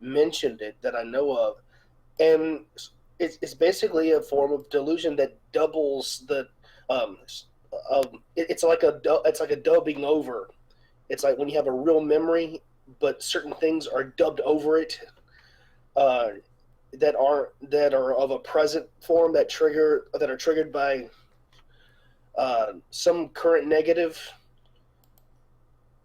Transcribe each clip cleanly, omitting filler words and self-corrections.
mentioned it that I know of, and it's basically a form of delusion that doubles the um, it's like a dubbing over. It's like when you have a real memory, but certain things are dubbed over it, uh, that are of a present form that are triggered by some current negative,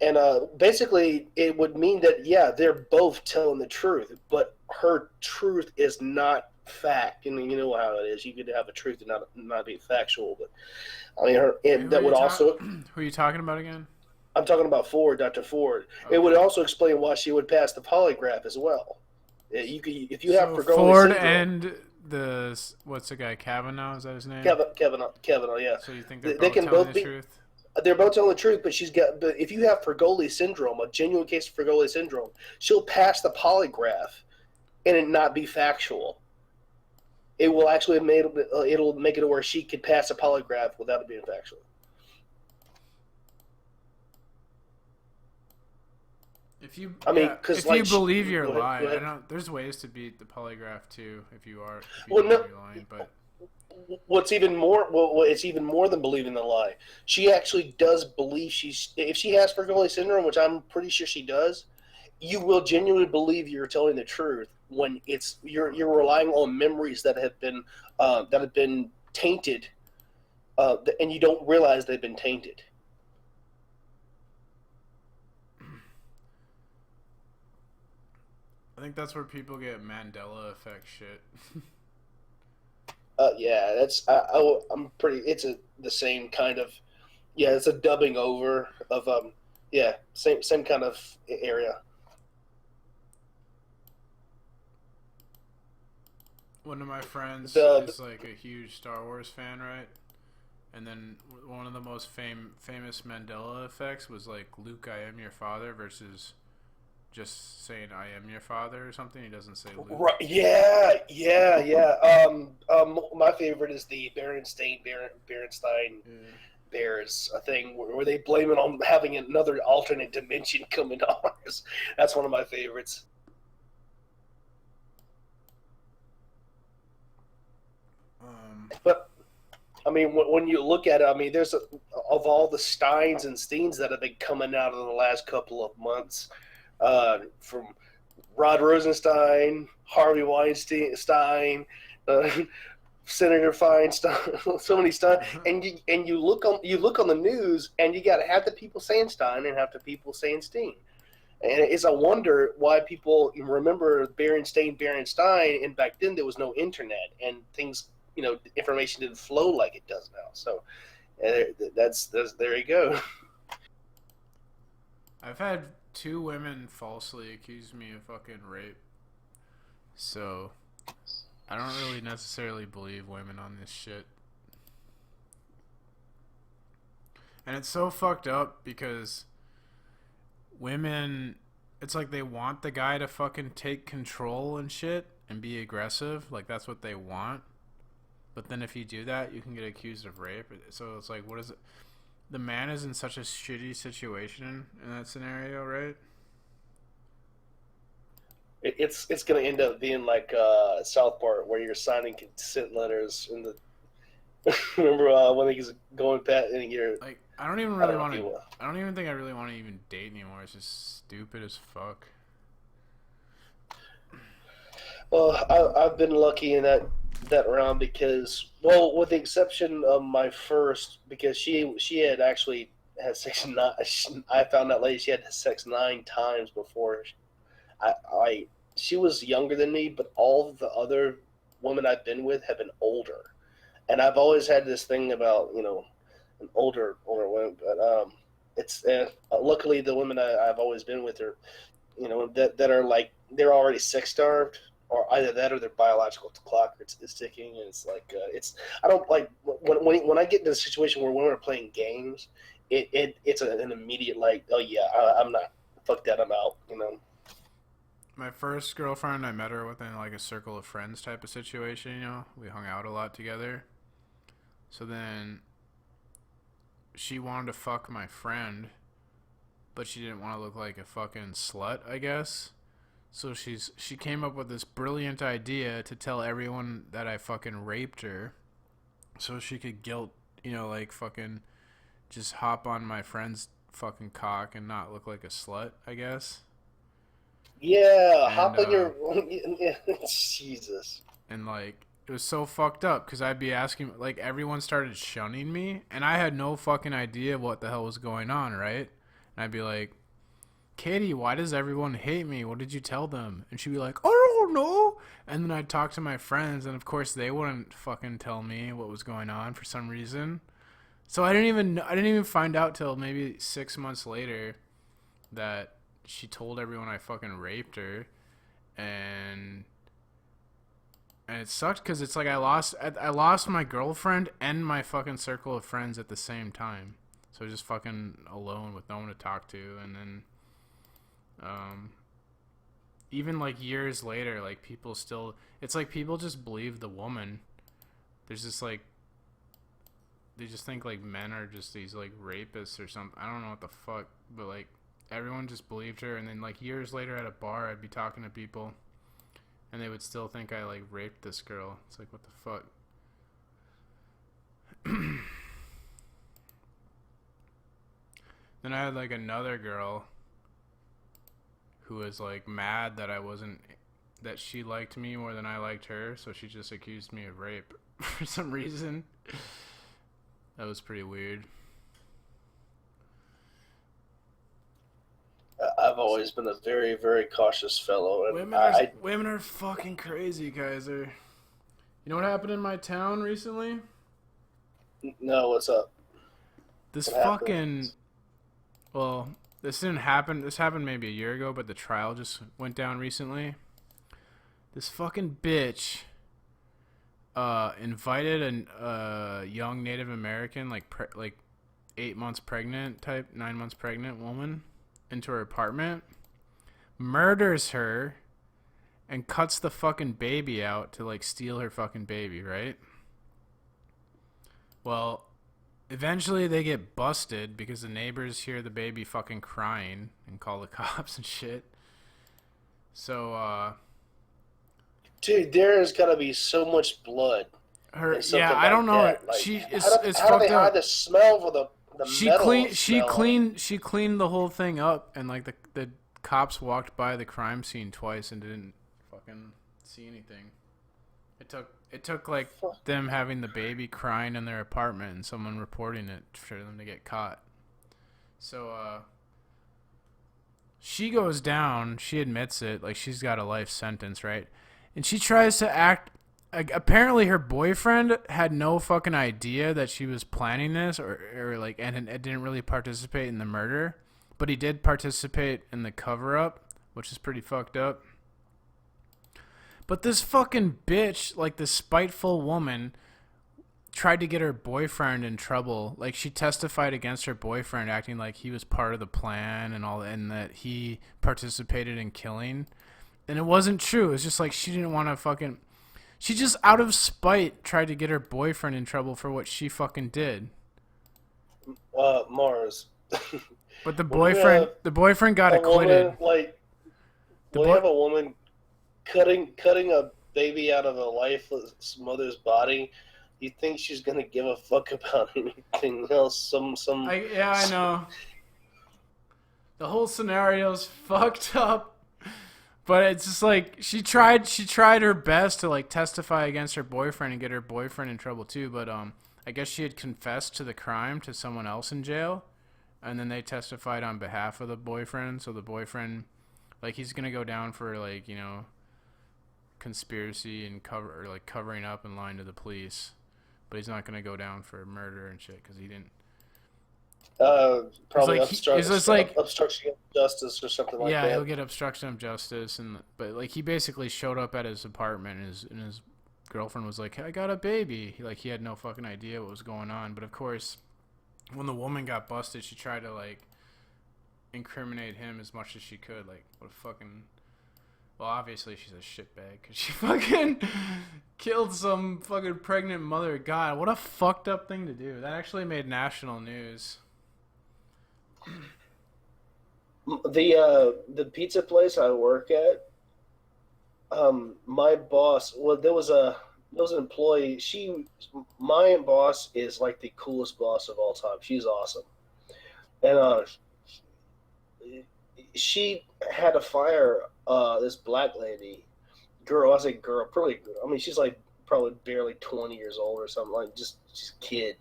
and basically it would mean that yeah, they're both telling the truth, but her truth is not fact. And you know how it is. You could have a truth and not be factual, but I mean, her Wait, and that would also. who are you talking about again? I'm talking about Ford, Dr. Ford. It would Okay. also explain why she would pass the polygraph as well. You could, if you have So Fergoli Ford syndrome, and the what's the guy Kavanaugh? Is that his name? Kevin, yeah, So you think they're they both can telling both the be. truth? They're both telling the truth, but she's got. But if you have Fergoli syndrome, a genuine case of Fergoli syndrome, she'll pass the polygraph and it not be factual. It will actually make it'll make it where she could pass a polygraph without it being factual. If you I mean, yeah, because if you like, believe your go ahead, lie, go I ahead. don't. There's ways to beat the polygraph too. If you Well, know no, you're lying, but what's even more it's even more than believing the lie. She actually does believe she's if she has Fergoli syndrome, which I'm pretty sure she does. You will genuinely believe you're telling the truth when you're relying on memories that have been tainted, and you don't realize they've been tainted. I think that's where people get Mandela effect shit. Yeah, I'm pretty. The same kind of yeah. It's a dubbing over of yeah, same kind of area. One of my friends The is like a huge Star Wars fan, right? And then one of the most famous Mandela effects was like Luke, I am your father versus just saying I am your father or something. He doesn't say Luke. Right, yeah. My favorite is the Berenstein Yeah. Bears, a thing where they blame it on having another alternate dimension coming on. That's one of my favorites. Um, But I mean, when you look at it, I mean, of all the Steins and Steens that have been coming out in the last couple of months, from Rod Rosenstein, Harvey Weinstein, uh, Senator Feinstein, so many Stein, and you look on the news, and you got half the people saying Stein and half the people saying Steen. And it's a wonder why people remember Berenstain, and back then there was no internet and things, information didn't flow like it does now. So that's there you go. I've had two women falsely accuse me of fucking rape, so I don't really necessarily believe women on this shit. And it's so fucked up because women, it's like they want the guy to fucking take control and shit and be aggressive. Like that's what they want. But then if you do that, you can get accused of rape. So it's like, what is it? The man is in such a shitty situation in that scenario, right? It's going to end up being like South Park, where you're signing consent letters in the. Remember when he's going pat and you're. Like, I don't even I really don't know want if to. you will. I don't even think I really want to even date anymore. It's just stupid as fuck. Well, I've been lucky in that round because, well, with the exception of my first, because she had actually had sex nine. I found out later she had sex 9 times before. I she was younger than me, but all of the other women I've been with have been older, and I've always had this thing about an older women, but it's luckily the women I've always been with are that are like they're already sex starved, or either that or their biological clock is ticking, and it's like it's I don't like when I get into a situation where women are playing games, it's an immediate like, oh yeah, I'm not, fuck that, I'm out. My first girlfriend, I met her within like a circle of friends type of situation. We hung out a lot together. So then she wanted to fuck my friend, but she didn't want to look like a fucking slut, I guess. So she came up with this brilliant idea to tell everyone that I fucking raped her, so she could guilt, like fucking just hop on my friend's fucking cock and not look like a slut, I guess. Yeah, And hop on your. Jesus. and like it was so fucked up because I'd be asking, like, everyone started shunning me, and I had no fucking idea what the hell was going on, right? And I'd be like, Katie, why does everyone hate me? What did you tell them? And she'd be like, I don't know. And then I'd talk to my friends, and of course they wouldn't fucking tell me what was going on for some reason. So I didn't even find out till maybe 6 months later that she told everyone I fucking raped her, and it sucked because it's like I lost my girlfriend and my fucking circle of friends at the same time. So I was just fucking alone with no one to talk to, and then even like years later, like people still, it's like people just believe the woman. There's just like, they just think like men are just these like rapists or something. I don't know what the fuck, but like everyone just believed her. And then like years later at a bar, I'd be talking to people, and they would still think I like raped this girl. It's like, what the fuck? Then I had like another girl who was like mad that that she liked me more than I liked her, so she just accused me of rape for some reason. That was pretty weird. I've always been a very, very cautious fellow, and Women are fucking crazy, Kaiser. You know what happened in my town recently? No, what's up? This What fucking happened? well, this didn't happen. This happened maybe a year ago, but the trial just went down recently. This fucking bitch invited a young Native American, like 8 months pregnant type, 9 months pregnant woman into her apartment, murders her, and cuts the fucking baby out to like steal her fucking baby, right? Well, eventually they get busted because the neighbors hear the baby fucking crying and call the cops and shit. So Dude, there's gotta be so much blood in something I don't like know. that. Like, It's how do fucked they hide up. the smell for the metal smell on it? She cleaned the whole thing up, and like the cops walked by the crime scene twice and didn't fucking see anything. It took like Fuck. them having the baby crying in their apartment and someone reporting it for them to get caught. So she goes down, she admits it, like she's got a life sentence, right? And she tries to act like, apparently her boyfriend had no fucking idea that she was planning this, or like, and it didn't really participate in the murder, but he did participate in the cover up, which is pretty fucked up. But this fucking bitch, like this spiteful woman, tried to get her boyfriend in trouble. Like, she testified against her boyfriend, acting like he was part of the plan and all, and that he participated in killing. And it wasn't true. It's just like she didn't want to fucking. She just, out of spite, tried to get her boyfriend in trouble for what she fucking did. Mars. But the When boyfriend got a acquitted. woman, like, The when you boy, have a woman cutting a baby out of a lifeless mother's body, you think she's gonna give a fuck about anything else? I know. The whole scenario's fucked up. But it's just like she tried her best to like testify against her boyfriend and get her boyfriend in trouble too, but I guess she had confessed to the crime to someone else in jail, and then they testified on behalf of the boyfriend, so the boyfriend, like, he's going to go down for like, conspiracy and covering up and lying to the police, but he's not going to go down for murder and shit cuz he didn't. Probably It's like obstruction of justice or something like yeah, that. he'll get obstruction of justice, but like he basically showed up at his apartment, and his girlfriend was like, "I got a baby." He had no fucking idea what was going on. But of course, when the woman got busted, she tried to like incriminate him as much as she could. Like, what a fucking. Well, obviously she's a shitbag because she fucking killed some fucking pregnant mother. God, what a fucked up thing to do. That actually made national news. The pizza place I work at, my boss. Well, there was an employee. My boss is like the coolest boss of all time. She's awesome, and she had to fire this black lady girl. I say girl, probably. I mean, she's like probably barely 20 years old or something, like just a kid.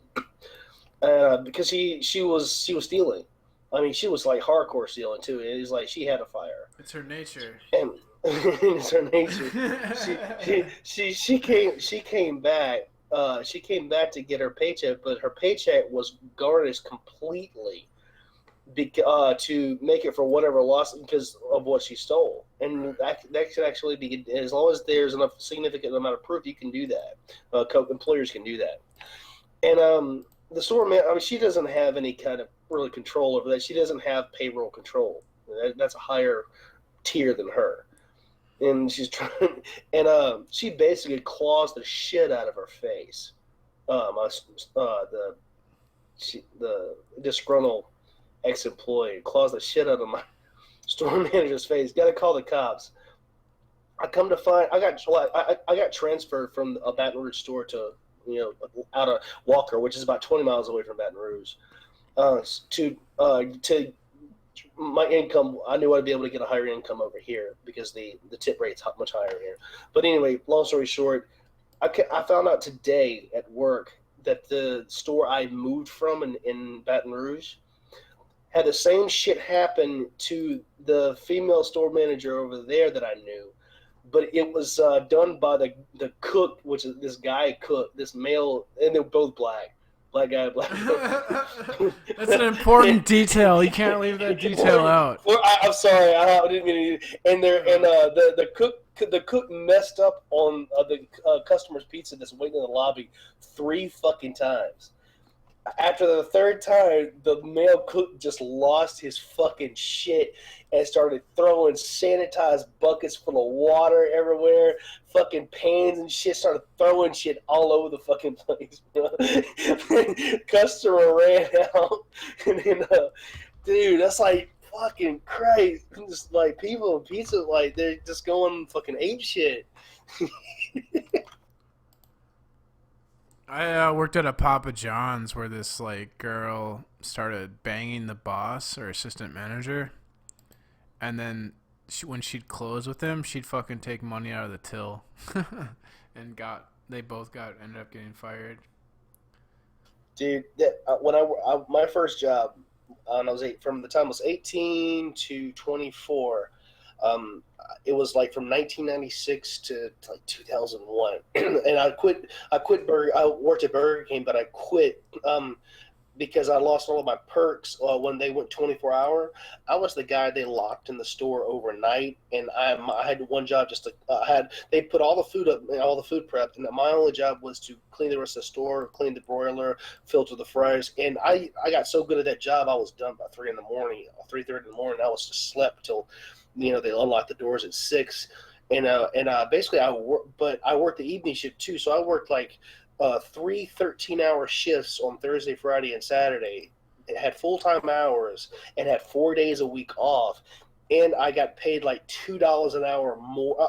Because she was stealing. I mean, she was like hardcore stealing too. It was like she had to fire, It's her nature. and it's her nature. She came back. She came back to get her paycheck, but her paycheck was garnished completely to make it for whatever loss because of what she stole. And that should actually be, as long as there's enough significant amount of proof, you can do that. Employers can do that. And the store man, I mean, she doesn't have any kind of really control over that. She doesn't have payroll control. That's a higher tier than her. And she's trying, and she basically claws the shit out of her face. The the disgruntled ex-employee claws the shit out of my store manager's face. Got to call the cops. I come to find I got transferred from a Baton Rouge store to out of Walker, which is about 20 miles away from Baton Rouge. To my income, I knew I'd be able to get a higher income over here because the tip rate's much higher here. But anyway, long story short, I found out today at work that the store I moved from in Baton Rouge had the same shit happen to the female store manager over there that I knew, but it was done by the cook, which is this guy cook, this male, and they're both black guy, black girl. That's an important detail. You can't leave that detail out. Well, I'm sorry, I didn't mean to. The cook messed up on the customer's pizza that's waiting in the lobby 3 fucking times. After the third time, the male cook just lost his fucking shit and started throwing sanitized buckets full of water everywhere, fucking pans and shit, started throwing shit all over the fucking place. Customer ran out, and then, dude, that's like fucking crazy. Just like people in pizza, like they're just going fucking ape shit. I worked at a Papa John's where this like girl started banging the boss or assistant manager, and then when she'd close with him, she'd fucking take money out of the till, and they both got ended up getting fired. Dude, when my first job, and I was from the time I was 18 to 24. Um, it was like from 1996 to like 2001, and I quit. I worked at Burger King, but I quit because I lost all of my perks when they went 24 hour. I was the guy they locked in the store overnight, and I had one job just to they put all the food up, all the food prepped, and my only job was to clean the rest of the store, clean the broiler, filter the fries, and I got so good at that job, I was done by 3 in the morning, 3:30 in the morning. I was just slept till they unlocked the doors at 6. And basically I worked the evening shift too, so I worked like three 13-hour shifts on Thursday, Friday, and Saturday. It had full-time hours and had 4 days a week off, and I got paid like $2 an hour more.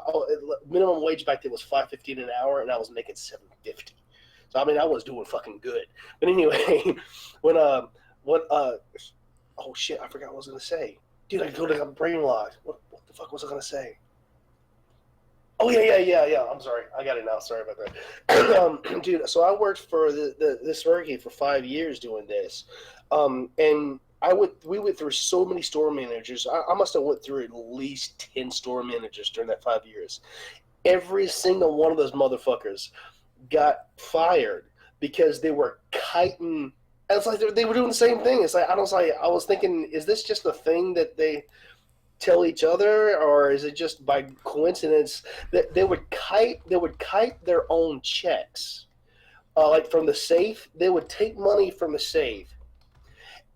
Minimum wage back then was $5.15 an hour, and I was making $7.50. So I mean, I was doing fucking good. But anyway, when oh shit, I forgot what I was gonna say. Dude, I totally got brain locked. What the fuck was I gonna say? Oh yeah. I'm sorry, I got it now. Sorry about that, dude. So I worked for this hurricane for 5 years doing this, and we went through so many store managers. I must have went through at least 10 store managers during that 5 years. Every single one of those motherfuckers got fired because they were kiting. And it's like they were doing the same thing. It's like I was thinking, is this just a thing that they tell each other, or is it just by coincidence that they would kite their own checks, like from the safe? They would take money from the safe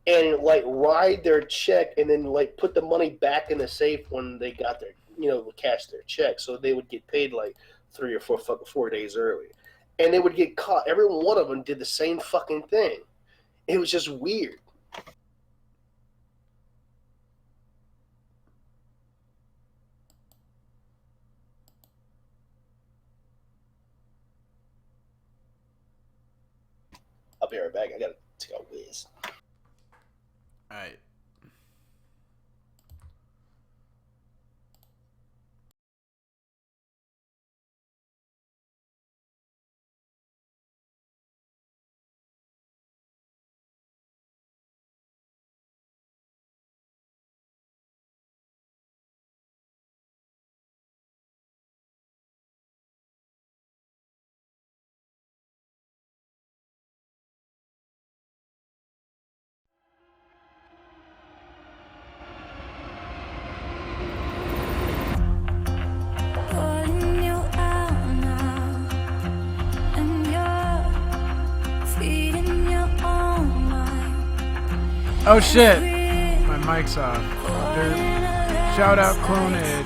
and like ride their check, and then like put the money back in the safe when they got their cash their check, so they would get paid like 3 or 4 days early, and they would get caught. Every one of them did the same fucking thing. It was just weird. be right back. I gotta take a whiz. All right. Oh shit! My mic's off. Shout out Clonid.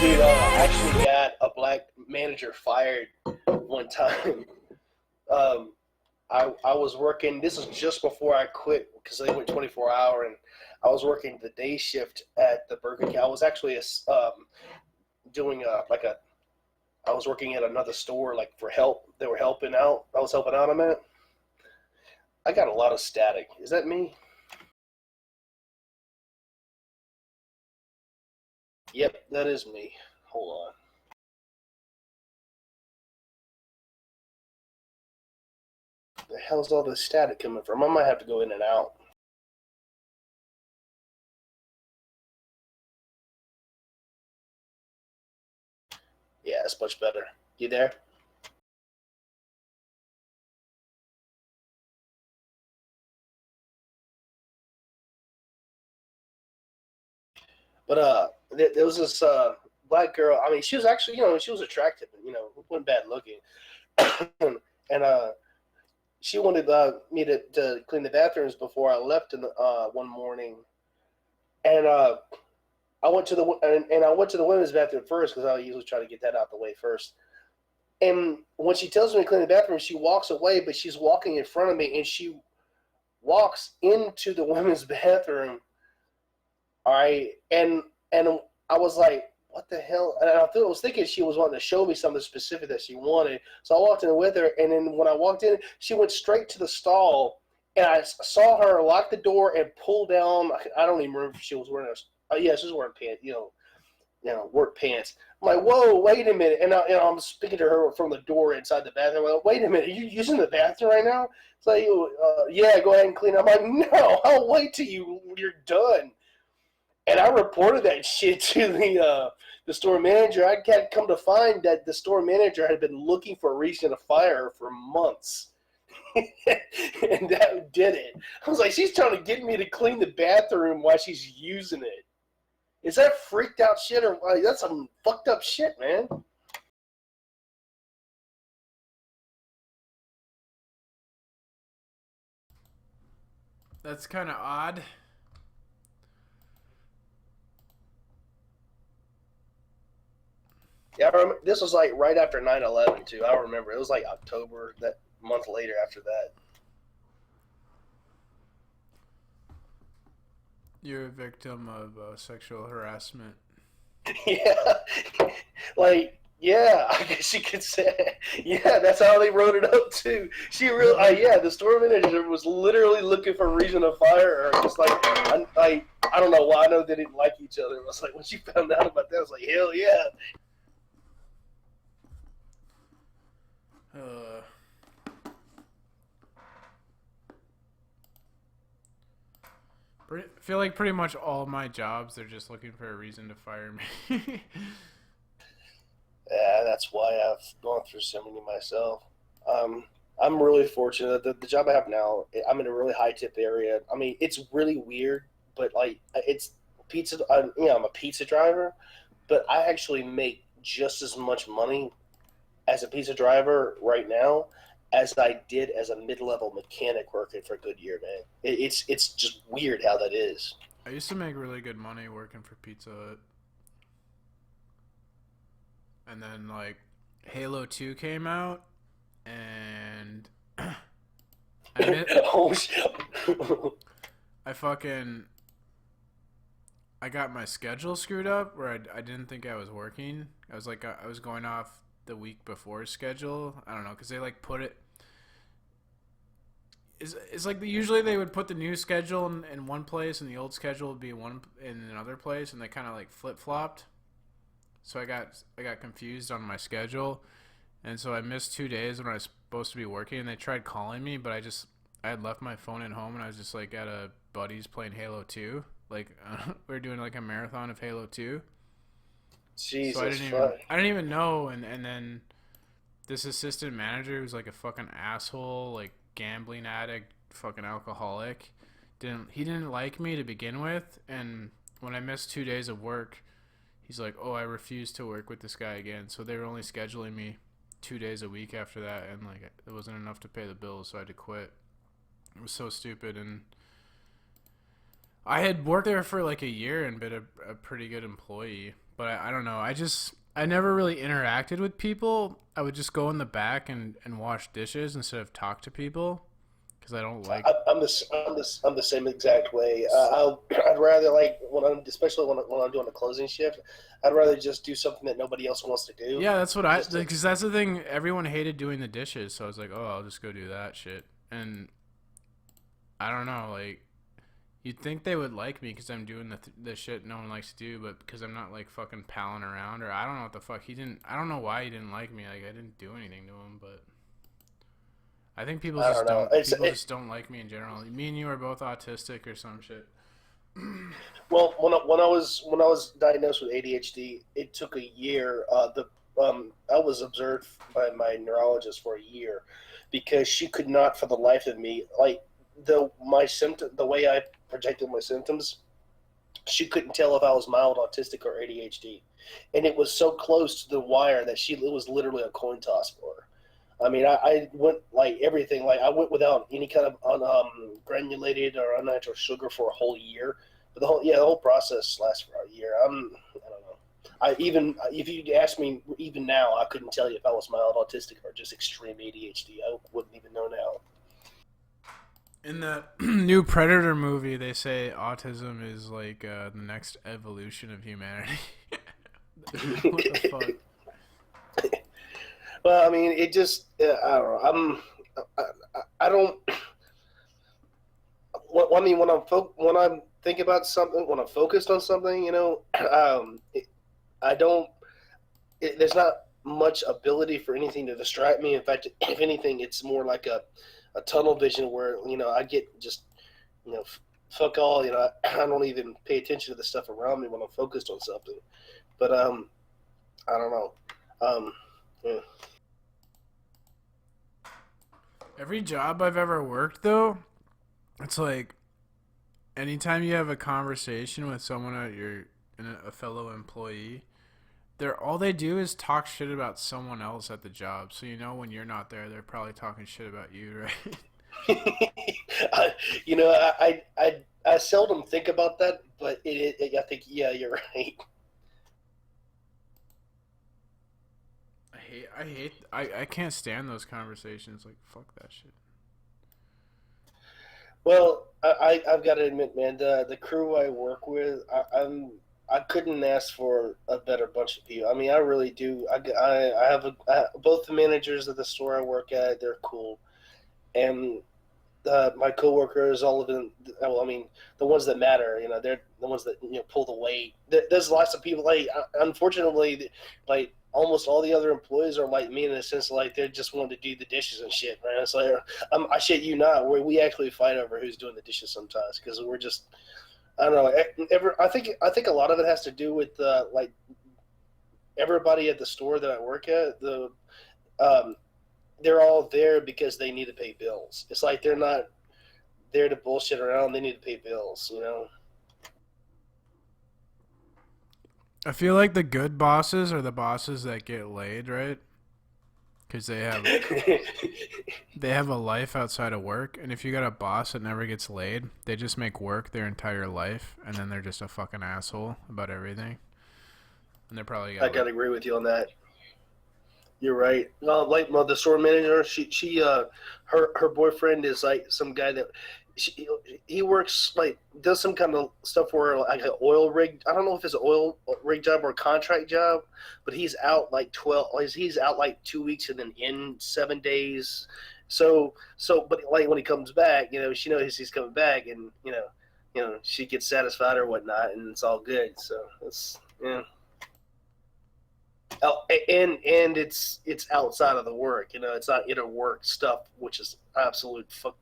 Dude, I actually got a black manager fired one time. I was working. This was just before I quit because they went 24-hour, and I was working the day shift at the Burger King. I was actually doing a. I was working at another store like for help. They were helping out. I was helping out on that. I got a lot of static. Is that me? Yep, that is me. Hold on. The hell's all this static coming from? I might have to go in and out. Yeah, it's much better. You there? But there was this black girl. I mean, she was actually, she was attractive. Wasn't bad looking. And she wanted me to clean the bathrooms before I left one morning. And I went to I went to the women's bathroom first because I usually try to get that out the way first. And when she tells me to clean the bathroom, she walks away, but she's walking in front of me, and she walks into the women's bathroom. All right, and I was like, "What the hell?" And I was thinking she was wanting to show me something specific that she wanted. So I walked in with her, and then when I walked in, she went straight to the stall, and I saw her lock the door and pull down. I don't even remember if she was wearing yeah, she was wearing pants. Work pants. I'm like, whoa, wait a minute. And I'm speaking to her from the door inside the bathroom. I'm like, wait a minute, are you using the bathroom right now? It's like, yeah, go ahead and clean. I'm like, no, I'll wait till you're done. And I reported that shit to the store manager. I had come to find that the store manager had been looking for a reason to fire her for months. And that did it. I was like, she's trying to get me to clean the bathroom while she's using it. Is that freaked out shit or that's some fucked up shit, man? That's kind of odd. Yeah, I remember, this was like right after 9/11 too. I remember it was like October, that month later after that. You're a victim of sexual harassment. Yeah, like yeah, I guess you could say. Yeah, that's how they wrote it up too. She really, yeah, the store manager was literally looking for a reason to fire her. Just like I don't know why. I know they didn't like each other. It was like when she found out about that, I was like, hell yeah. Uh, I feel like pretty much all my jobs, they're just looking for a reason to fire me. Yeah, that's why I've gone through so many myself. I'm really fortunate that the job I have now, I'm in a really high tip area. I mean, it's really weird, but like it's pizza. I'm a pizza driver, but I actually make just as much money as a pizza driver right now as I did as a mid-level mechanic working for Goodyear, man. It's just weird how that is. I used to make really good money working for Pizza Hut. and then like Halo 2 came out, and I mi- Oh shit. I fucking I got my schedule screwed up where I didn't think I was working. I was like I was going off the week before schedule. I don't know because they like put it. It's like usually they would put the new schedule in one place and the old schedule would be one in another place, and they kind of like flip flopped. So I got confused on my schedule, and so I missed 2 days when I was supposed to be working. And they tried calling me, but I had left my phone at home, and I was just like at a buddy's playing Halo 2. Like we were doing like a marathon of Halo 2. So Jesus fuck. I didn't even know, and then this assistant manager who's like a fucking asshole, like gambling addict, fucking alcoholic, didn't like me to begin with, and when I missed 2 days of work, he's like, "Oh, I refuse to work with this guy again." So they were only scheduling me 2 days a week after that, and like it wasn't enough to pay the bills, so I had to quit. It was so stupid, and I had worked there for like a year and been a pretty good employee, but I don't know. I never really interacted with people. I would just go in the back and wash dishes instead of talk to people because I don't like. I'm the same exact way. I'd rather like when I'm especially when I'm doing a closing shift, I'd rather just do something that nobody else wants to do. Yeah, that's what I Just to, because that's the thing. Everyone hated doing the dishes, so I was like, oh, I'll just go do that shit. And I don't know, like you'd think they would like me because I'm doing the shit no one likes to do, but because I'm not like fucking palling around, or I don't know what the fuck he didn't. I don't know why he didn't like me. Like I didn't do anything to him, but I think I don't know. people just don't like me in general. Me and you are both autistic or some shit. Well, when I was diagnosed with ADHD, it took a year. The I was observed by my neurologist for a year because she could not, for the life of me, like the way I projected my symptoms, she couldn't tell if I was mild autistic or ADHD, and it was so close to the wire that it was literally a coin toss for her. I mean, I went like everything. Like I went without any kind of granulated or unnatural sugar for a whole year. But the whole process lasts for a year. I don't know. I even if you ask me even now, I couldn't tell you if I was mild autistic or just extreme ADHD. I wouldn't even know now. In the new Predator movie, they say autism is like the next evolution of humanity. What the fuck? Well, I mean, it just I don't know. I don't. I mean, when I'm thinking about something, when I'm focused on something, I don't. There's not much ability for anything to distract me. In fact, if anything, it's more like a tunnel vision where I get just you know fuck all. I don't even pay attention to the stuff around me when I'm focused on something. But I don't know. Yeah. Every job I've ever worked, though, it's like anytime you have a conversation with someone at a fellow employee, they're all they do is talk shit about someone else at the job. So when you're not there, they're probably talking shit about you, right? I, you know, I seldom think about that, but I think yeah, you're right. I can't stand those conversations. Like fuck that shit. Well, I've got to admit, man, the crew I work with, I couldn't ask for a better bunch of people. I mean, I really do. I have both the managers of the store I work at, they're cool, and my coworkers, all of them. Well, I mean, the ones that matter, they're the ones that pull the weight. There's lots of people like, unfortunately, like almost all the other employees are like me in the sense like they just want to do the dishes and shit, man. It's like I shit you not, we actually fight over who's doing the dishes sometimes because we're just I don't know. I think a lot of it has to do with like everybody at the store that I work at. Um, they're all there because they need to pay bills. It's like they're not there to bullshit around. They need to pay bills. I feel like the good bosses are the bosses that get laid, right? Because they have a life outside of work, and if you got a boss that never gets laid, they just make work their entire life, and then they're just a fucking asshole about everything. And they're probably I got gotta agree with you on that. You're right. Like the store manager, her boyfriend is like some guy that he works like does some kind of stuff where like an oil rig. I don't know if it's an oil rig job or a contract job, but he's out like 12. He's out like 2 weeks and then in 7 days. But like when he comes back, she knows he's coming back, and she gets satisfied or whatnot, and it's all good. So it's yeah. Oh, and it's outside of the work. It's not inner work stuff, which is absolute fuck.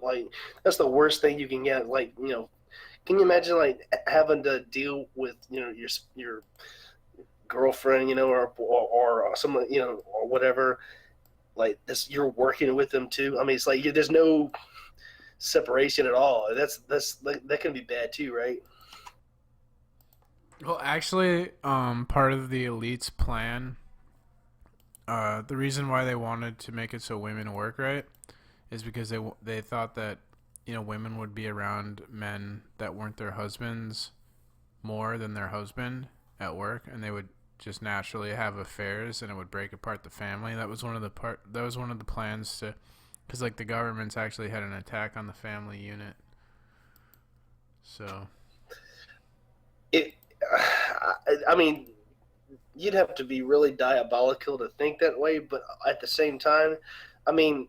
Like that's the worst thing you can get. Like can you imagine like having to deal with your girlfriend, or someone, or whatever. Like this, you're working with them too. I mean, it's like there's no separation at all. That can be bad too, right? Well, actually, part of the elite's plan, the reason why they wanted to make it so women work right, is because they thought that women would be around men that weren't their husbands more than their husband at work, and they would just naturally have affairs, and it would break apart the family. That was one of the plans to, because like the government's actually had an attack on the family unit. So It. I mean, you'd have to be really diabolical to think that way, but at the same time, I mean,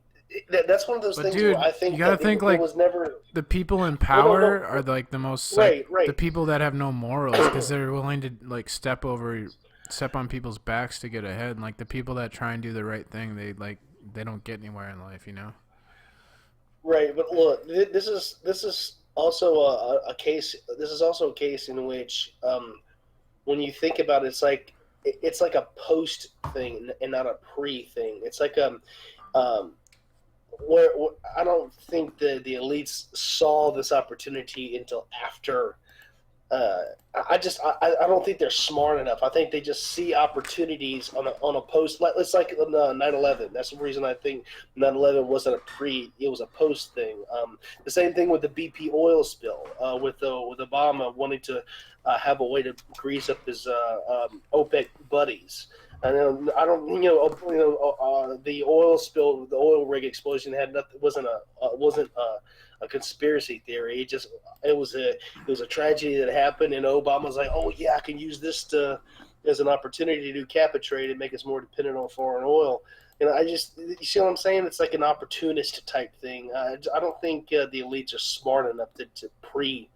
that's one of those but things dude, where I you think gotta that think it like was never. the people in Well, no, power are no, like the most right, the right. people that have no morals because they're willing to like step on people's backs to get ahead, and like the people that try and do the right thing, they don't get anywhere in life. Right, but look, this is also a case. This is also a case in which, when you think about it, it's like a post thing and not a pre thing. It's like um, where I don't think the elites saw this opportunity until after. I don't think they're smart enough. I think they just see opportunities on a post. It's like 9/11. That's the reason I think 9/11 wasn't a pre. It was a post thing. The same thing with the BP oil spill. With Obama wanting to have a way to grease up his OPEC buddies. And I don't, the oil spill, the oil rig explosion had nothing. Wasn't a conspiracy theory. It was a tragedy that happened, and Obama's like, oh yeah, I can use this as an opportunity to cap and trade and make us more dependent on foreign oil. You see what I'm saying? It's like an opportunist type thing. I don't think the elites are smart enough to pre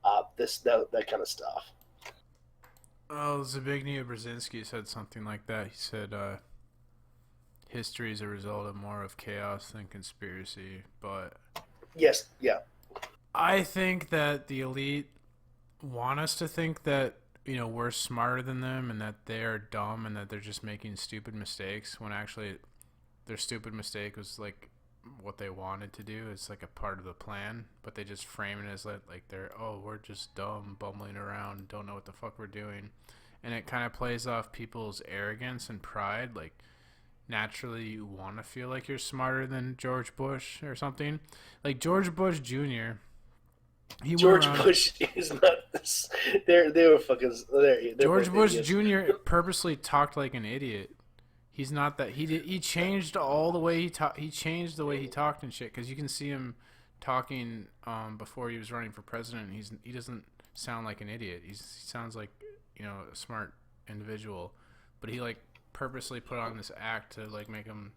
that kind of stuff. Oh, Zbigniew Brzezinski said something like that. He said, "History is a result of more of chaos than conspiracy." But Yes, yeah, I think that the elite want us to think that we're smarter than them and that they're dumb and that they're just making stupid mistakes when actually their stupid mistake was like what they wanted to do. It's like a part of the plan, but they just frame it as like we're just dumb, bumbling around, don't know what the fuck we're doing, and it kind of plays off people's arrogance and pride. Like naturally, you want to feel like you're smarter than George Bush or something. Like George Bush Jr. He went George around. Bush is not this. They were fucking. They're George both Bush idiots. Jr. purposely talked like an idiot. He's not that. He changed all the way he talked. He changed the way he talked and shit. Because you can see him talking before he was running for president. He doesn't sound like an idiot. He sounds like a smart individual. But he like purposely put on this act to like make him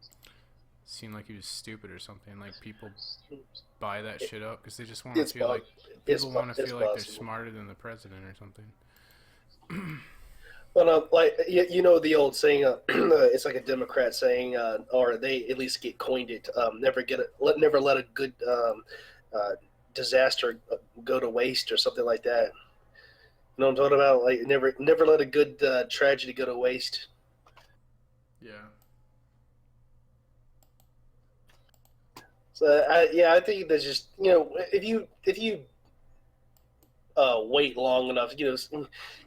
seem like he was stupid or something. Like people buy that shit up because they just want to It's feel like it's people want to it's feel like they're possible. smarter than the president or something. But like the old saying, it's like a Democrat saying, or they at least get coined it. Never let a good uh, disaster go to waste, or something like that. You know what I'm talking about? Like never let a good tragedy go to waste. Yeah. So yeah, I think that's just if you wait long enough,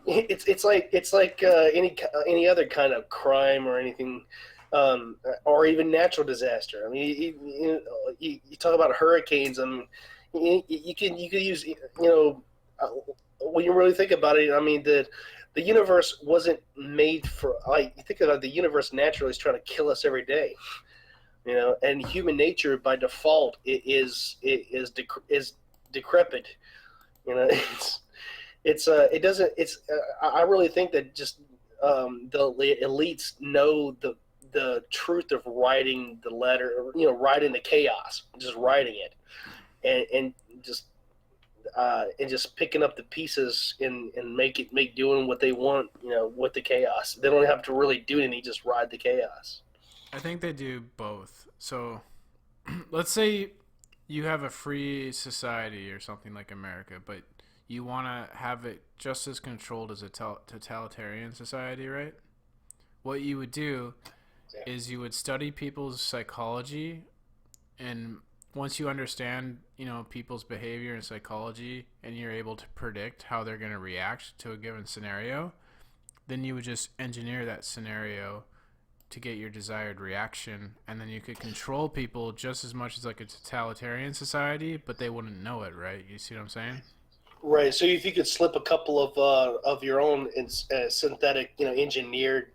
it's like any other kind of crime or anything, or even natural disaster. I mean, you talk about hurricanes. I mean, you can use when you really think about it. I mean, the universe wasn't made for, like, you think about it, the universe naturally is trying to kill us every day, and human nature by default is decrepit. It doesn't it's I really think that just the elites know the truth of writing the letter, writing the chaos, just writing it, and just picking up the pieces and make doing what they want, with the chaos. They don't have to really do anything, just ride the chaos. I think they do both. So, let's say you have a free society or something like America, but you want to have it just as controlled as a totalitarian society, right? What you would do Yeah. is you would study people's psychology, and once you understand, people's behavior and psychology, and you're able to predict how they're going to react to a given scenario, then you would just engineer that scenario to get your desired reaction, and then you could control people just as much as like a totalitarian society, but they wouldn't know it, right? You see what I'm saying? Right. So if you could slip a couple of your own synthetic, engineered,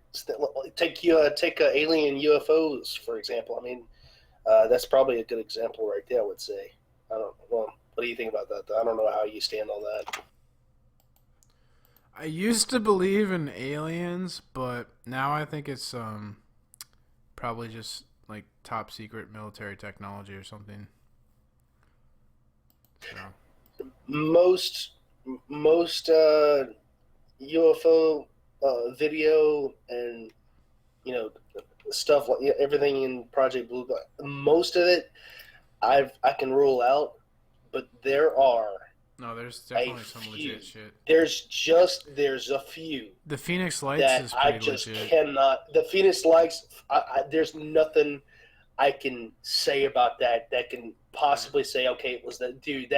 take alien UFOs, for example. I mean, that's probably a good example right there. I would say. I don't. Well, what do you think about that? I don't know how you stand on that. I used to believe in aliens, but now I think it's probably just like top secret military technology or something. So Most most UFO video and you know stuff like, everything in Project Blue Book, most of it I can rule out, but no, there's a definitely some few. legit shit. There's a few The Phoenix Lights that is I pretty just legit. cannot. The Phoenix likes. There's nothing I can say about that can possibly say, okay, it was that dude.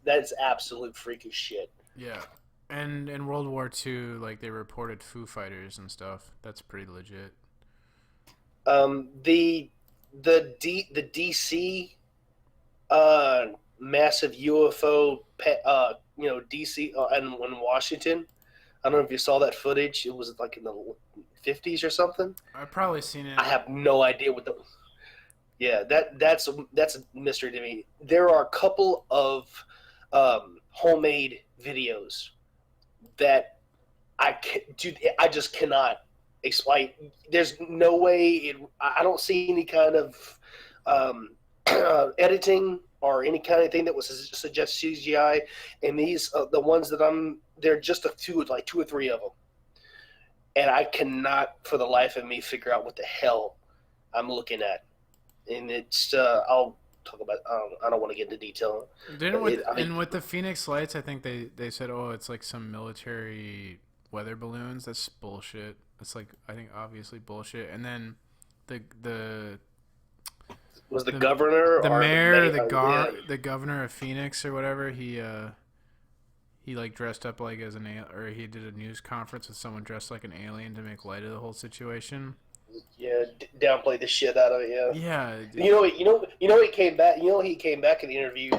That's absolute freakish shit. Yeah. And in World War II, like they reported Foo Fighters and stuff. That's pretty legit. The the DC massive UFO DC and in Washington. I don't know if you saw that footage. It was like in the 50s or something. I've probably seen I it. have no idea what the. Yeah, that's a mystery to me. There are a couple of homemade videos that I just cannot explain. There's no way I don't see any kind of editing or any kind of thing that would suggest CGI. And these the ones that they're just like two or three of them, and I cannot for the life of me figure out what the hell I'm looking at. And it's I'll talk about. I don't want to get into detail. Didn't But with I mean, and with the Phoenix Lights, I think they said, oh, it's like some military weather balloons. That's bullshit. It's like I think obviously bullshit. And then the was the the governor the or the mayor, mayor? Yeah. the governor of Phoenix or whatever, he like dressed up like as or he did a news conference with someone dressed like an alien to make light of the whole situation. Yeah, downplay the shit out of it. Yeah. Yeah, He came back. He came back in the interview.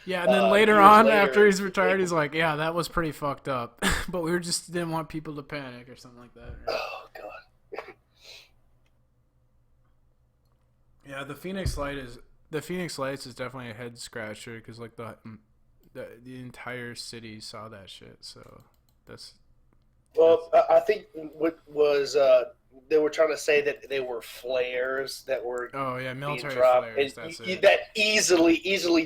yeah, and then later Years on, after later. he's retired, he's like, "Yeah, that was pretty fucked up, but we just didn't want people to panic or something like that." Right? Oh god. Yeah, the Phoenix Lights is definitely a head scratcher because like the entire city saw that shit. So that's Well, I think what was they were trying to say that they were flares that were oh yeah, being military dropped, and flares. That's it. that easily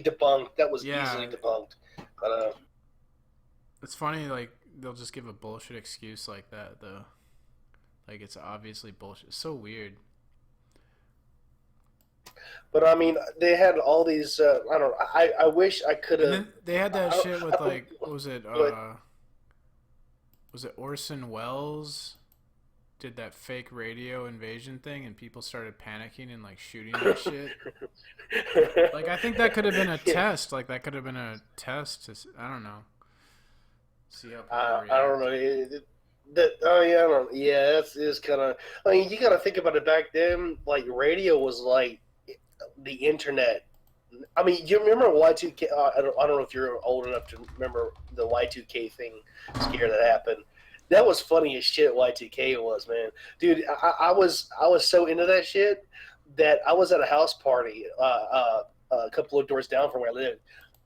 debunked. That was Yeah, easily debunked. But it's funny. Like they'll just give a bullshit excuse like that though. Like it's obviously bullshit. It's so weird. but I mean, they had all these. I don't know. I wish I could And have. then they had that shit with like what was it? But Was it Orson Welles did that fake radio invasion thing and people started panicking and like shooting that shit? Like I think that could have been a Yeah. test. Like that could have been a test. I don't know. See how people I don't react. know. Oh yeah, I don't. Yeah, it's kind of. I mean, you got to think about it. Back then, like radio was like the internet. I mean, you remember Y2K? I don't know if you're old enough to remember the Y2K thing scare that happened. That was funny as shit. Y2K was, man, dude. I was so into that shit that I was at a house party a couple of doors down from where I lived,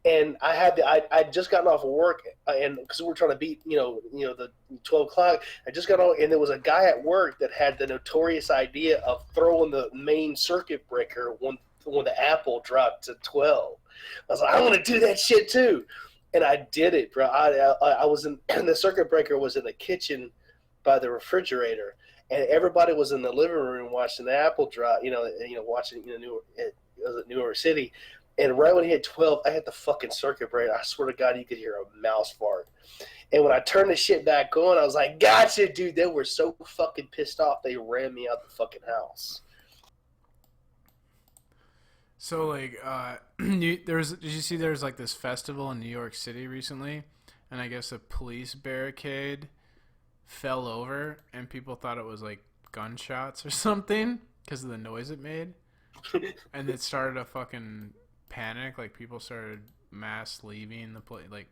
and I'd just gotten off of work, and because we were trying to beat the 12 o'clock, I just got on, and there was a guy at work that had the notorious idea of throwing the main circuit breaker when the apple dropped to 12. I was like, I want to do that shit too. And I did it, bro. I was in the circuit breaker was in the kitchen by the refrigerator, and everybody was in the living room watching the apple drop. Watching it was at New York City, and right when he hit 12, I hit the fucking circuit breaker. I swear to God, you could hear a mouse fart. And when I turned the shit back on, I was like, "Gotcha, dude!" They were so fucking pissed off, they ran me out the fucking house. So like, did you see there's like this festival in New York City recently, and I guess a police barricade fell over, and people thought it was like gunshots or something because of the noise it made, and it started a fucking panic. Like people started mass leaving the place. Like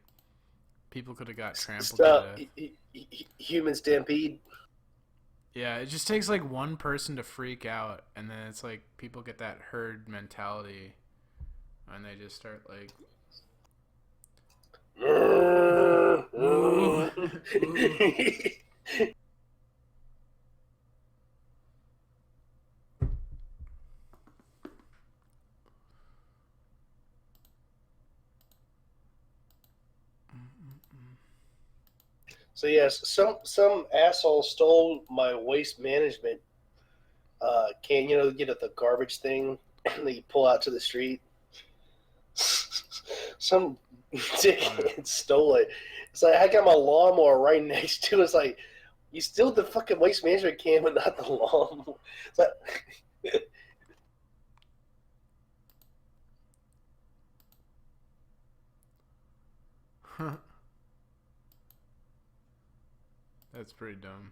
people could have got trampled to death. Human stampede. Yeah, it just takes like one person to freak out, and then it's like people get that herd mentality, and they just start like, ooh, ooh. So yes, some asshole stole my waste management can, at the garbage thing that you pull out to the street. Some dickhead stole it. It's like I got my lawnmower right next to it. It's like you stole the fucking waste management can, but not the lawnmower. It's like That's pretty dumb.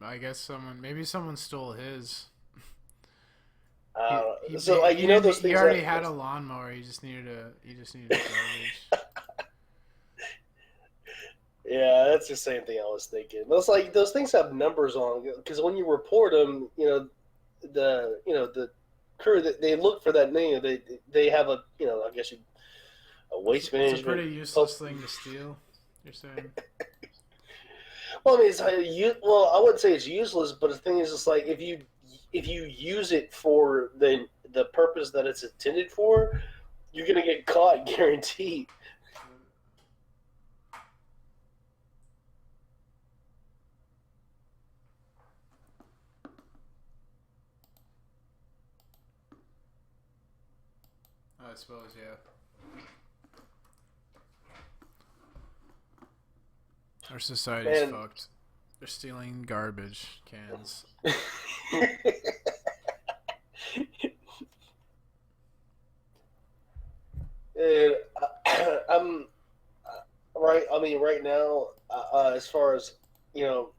I guess maybe someone stole his. so like those He things already that had a lawnmower. He just needed a garbage. yeah, that's the same thing I was thinking. Those like those things have numbers on because when you report them, the crew that they look for that name. They have a I guess a waste It's a management. pretty useless thing to steal. You're saying? Well, I mean, well, I wouldn't say it's useless, but the thing is, it's like if you use it for the purpose that it's intended for, you're gonna get caught, guaranteed. I suppose, yeah. Our society's Man, fucked. They're stealing garbage cans. and I'm right. I mean, right now, as far as you know,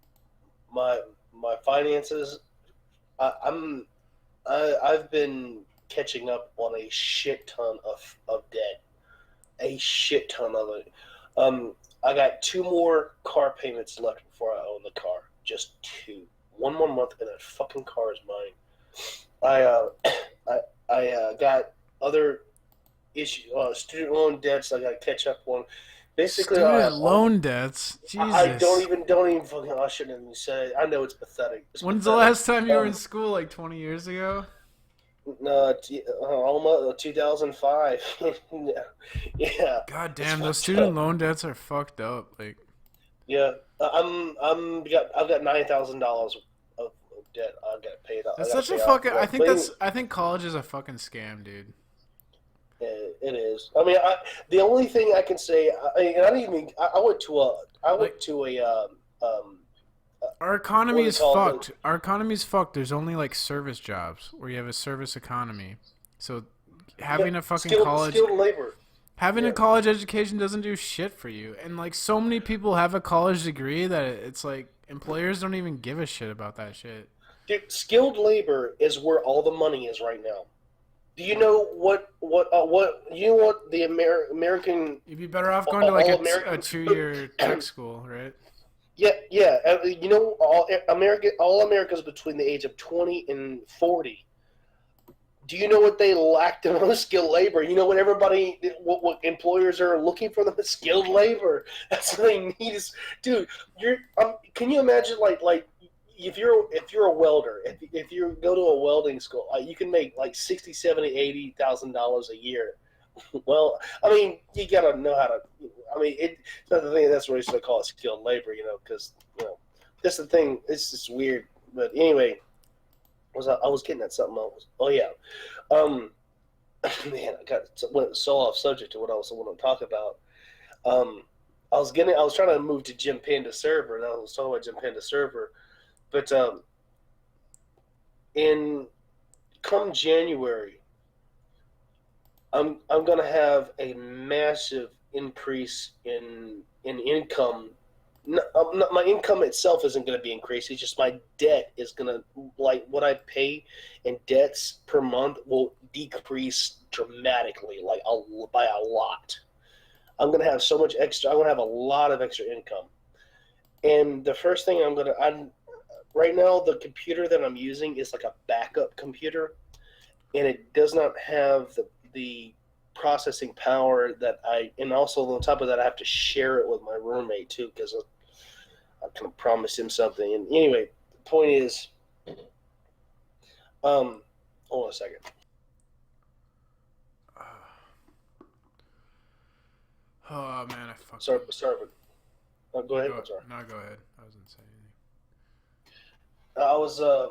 my my finances, I'm I've been catching up on a shit ton of debt, a shit ton of it. I got two more car payments left before I own the car. Just two. One more month, and that fucking car is mine. I I got other student loan debts I got to catch up on. Basically, Student loan debts? I Jesus. don't even fucking I shouldn't even say it. I know it's pathetic. It's When's the pathetic. last time you were in school? Like 20 years ago? No, almost 2005. Yeah, God it's damn, those fucked student up. loan debts are fucked up. Like, Yeah, I've got $9,000 of debt I got to pay. I that's got to such a pay off. fucking. I think college is a fucking scam, dude. It is. I mean, the only thing I can say, I don't even. I went to Like, a our what economy do they is call it? fucked. Our economy is fucked. There's only like service jobs where you have a service economy. So having a fucking college Skilled labor. having a Yeah, college education doesn't do shit for you. And like so many people have a college degree that it's like employers don't even give a shit about that shit. dude, skilled labor is where all the money is right now. Do you know what you know what the American You'd be better off going to like all a American 2 year tech school, right? Yeah, yeah. All Americans between the age of 20 and 40. Do you know what they lack the most? Skilled labor. You know what employers are looking for them? Skilled labor. That's what they need. Is dude. You're. Can you imagine if you're a welder, if you go to a welding school, you can make like 60, 70, $80,000 a year. Well, I mean, you gotta know how to. I mean, it's not the thing. That's what they call it skilled labor, because that's the thing. It's just weird. But anyway, I was getting at something else. Oh yeah, um, man, went so off subject to what I was want to talk about. Um, I was trying to move to Jim Panda server, and I was talking about Jim Panda server, but in come January, I'm gonna have a massive increase in income. My income itself isn't going to be increased. It's just my debt is going to, like, what I pay in debts per month will decrease dramatically, by a lot. I'm going to have so much extra. I'm going to have a lot of extra income. And the first thing I'm right now, the computer that I'm using is like a backup computer, and it does not have the processing power and also on top of that, I have to share it with my roommate too, because I kind of promised him something. And anyway, the point is, hold on a second. Oh man, I Sorry, fucking. sorry, but go ahead. I'm sorry. No, go ahead. I wasn't saying anything. I was, I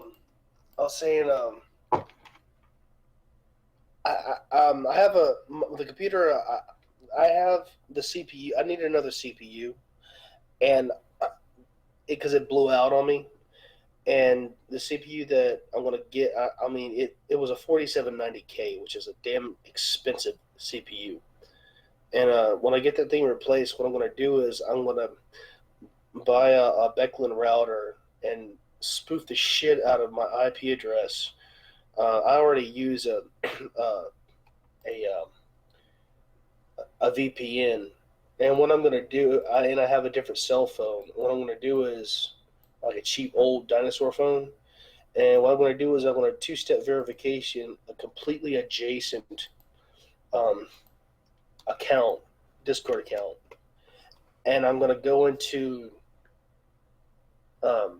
was saying, I have the computer. I have the CPU. I need another CPU, and because it blew out on me, and the CPU that I'm gonna get, I mean, it was a 4790K, which is a damn expensive CPU. And when I get that thing replaced, what I'm gonna do is I'm gonna buy a Becklin router and spoof the shit out of my IP address. I already use a a VPN, and what I'm gonna do, and I have a different cell phone. What I'm gonna do is like a cheap old dinosaur phone. And what I'm going to do is I'm going to two-step verification a completely adjacent um, account, Discord account, and I'm going to go into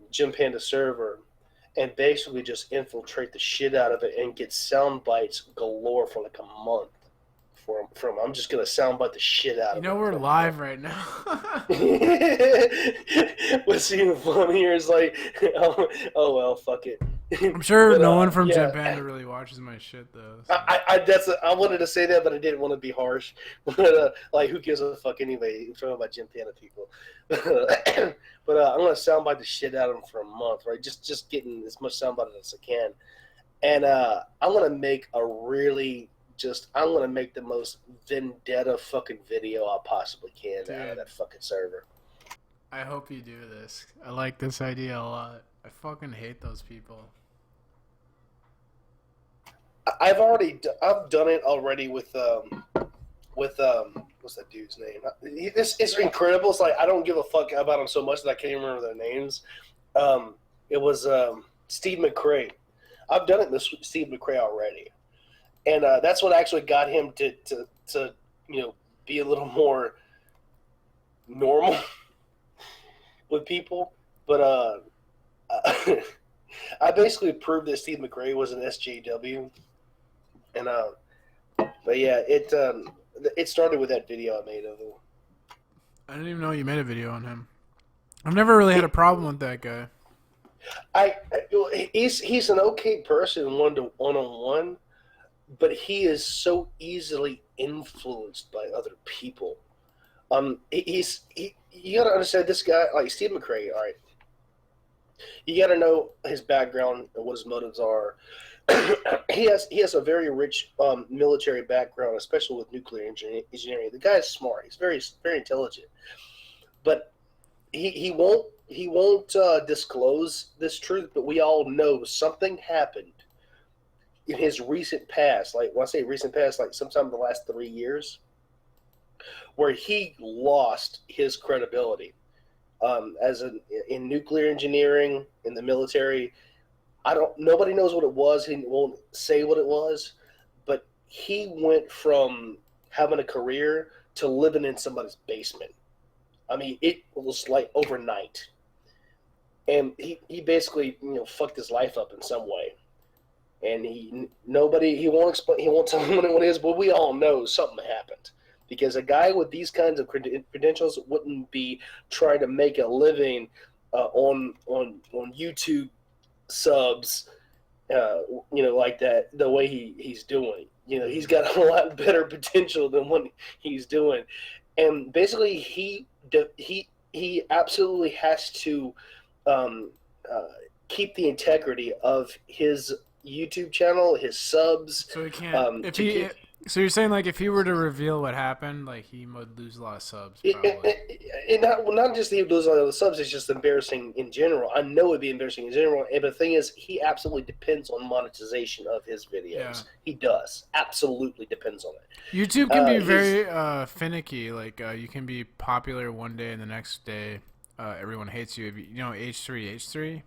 Jim Panda server and basically just infiltrate the shit out of it and get sound bites galore for like a month. From I'm just gonna soundbite the shit out You of know it we're for a month. live right now. What's even funnier is like, oh well, fuck it. I'm sure But no one from yeah, Jet Panda really watches my shit though. So. I wanted to say that, but I didn't want to be harsh. But like, who gives a fuck anyway? I'm talking about Jim Panda people. But I'm gonna soundbite the shit out of them for a month, right? Just getting as much soundbite as I can, and I'm gonna make I'm gonna make the most vendetta fucking video I possibly can out of Dude, that fucking server. I hope you do this. I like this idea a lot. I fucking hate those people. I've done it already with what's that dude's name? This is incredible. It's like I don't give a fuck about them so much that I can't even remember their names. It was Steve McRae. I've done it with Steve McRae already, and that's what actually got him to be a little more normal with people. But I basically proved that Steve McRae was an SJW, and but yeah, it started with that video I made of him. I didn't even know you made a video on him. I've never really had a He, problem with that guy. he's an okay person one on one, but he is so easily influenced by other people. You gotta understand this guy, like Steve McRae. All right, you gotta know his background and what his motives are. He has a very rich military background, especially with nuclear engineering. The guy is smart. He's very very intelligent, but he won't disclose this truth. But we all know something happened in his recent past. Like when I say recent past, like sometime in the last 3 years, where he lost his credibility. as in nuclear engineering in the military. I don't. Nobody knows what it was. He won't say what it was, but he went from having a career to living in somebody's basement. I mean, it was like overnight, and he basically fucked his life up in some way. And he won't explain, he won't tell anyone what it is, but we all know something happened because a guy with these kinds of credentials wouldn't be trying to make a living on YouTube subs, like that the way he's doing. He's got a lot better potential than what he's doing, and basically he absolutely has to um, uh, keep the integrity of his YouTube channel, his subs, So he can't. If to he. keep. So you're saying like if he were to reveal what happened, like he would lose a lot of subs, probably. Not just that he would lose all the subs, it's just embarrassing in general. I know it'd be embarrassing in general, but the thing is, he absolutely depends on monetization of his Yeah. videos. He does. Absolutely depends on it. YouTube can be He's very finicky. Like you can be popular one day and the next day everyone hates you. If you know H3H3.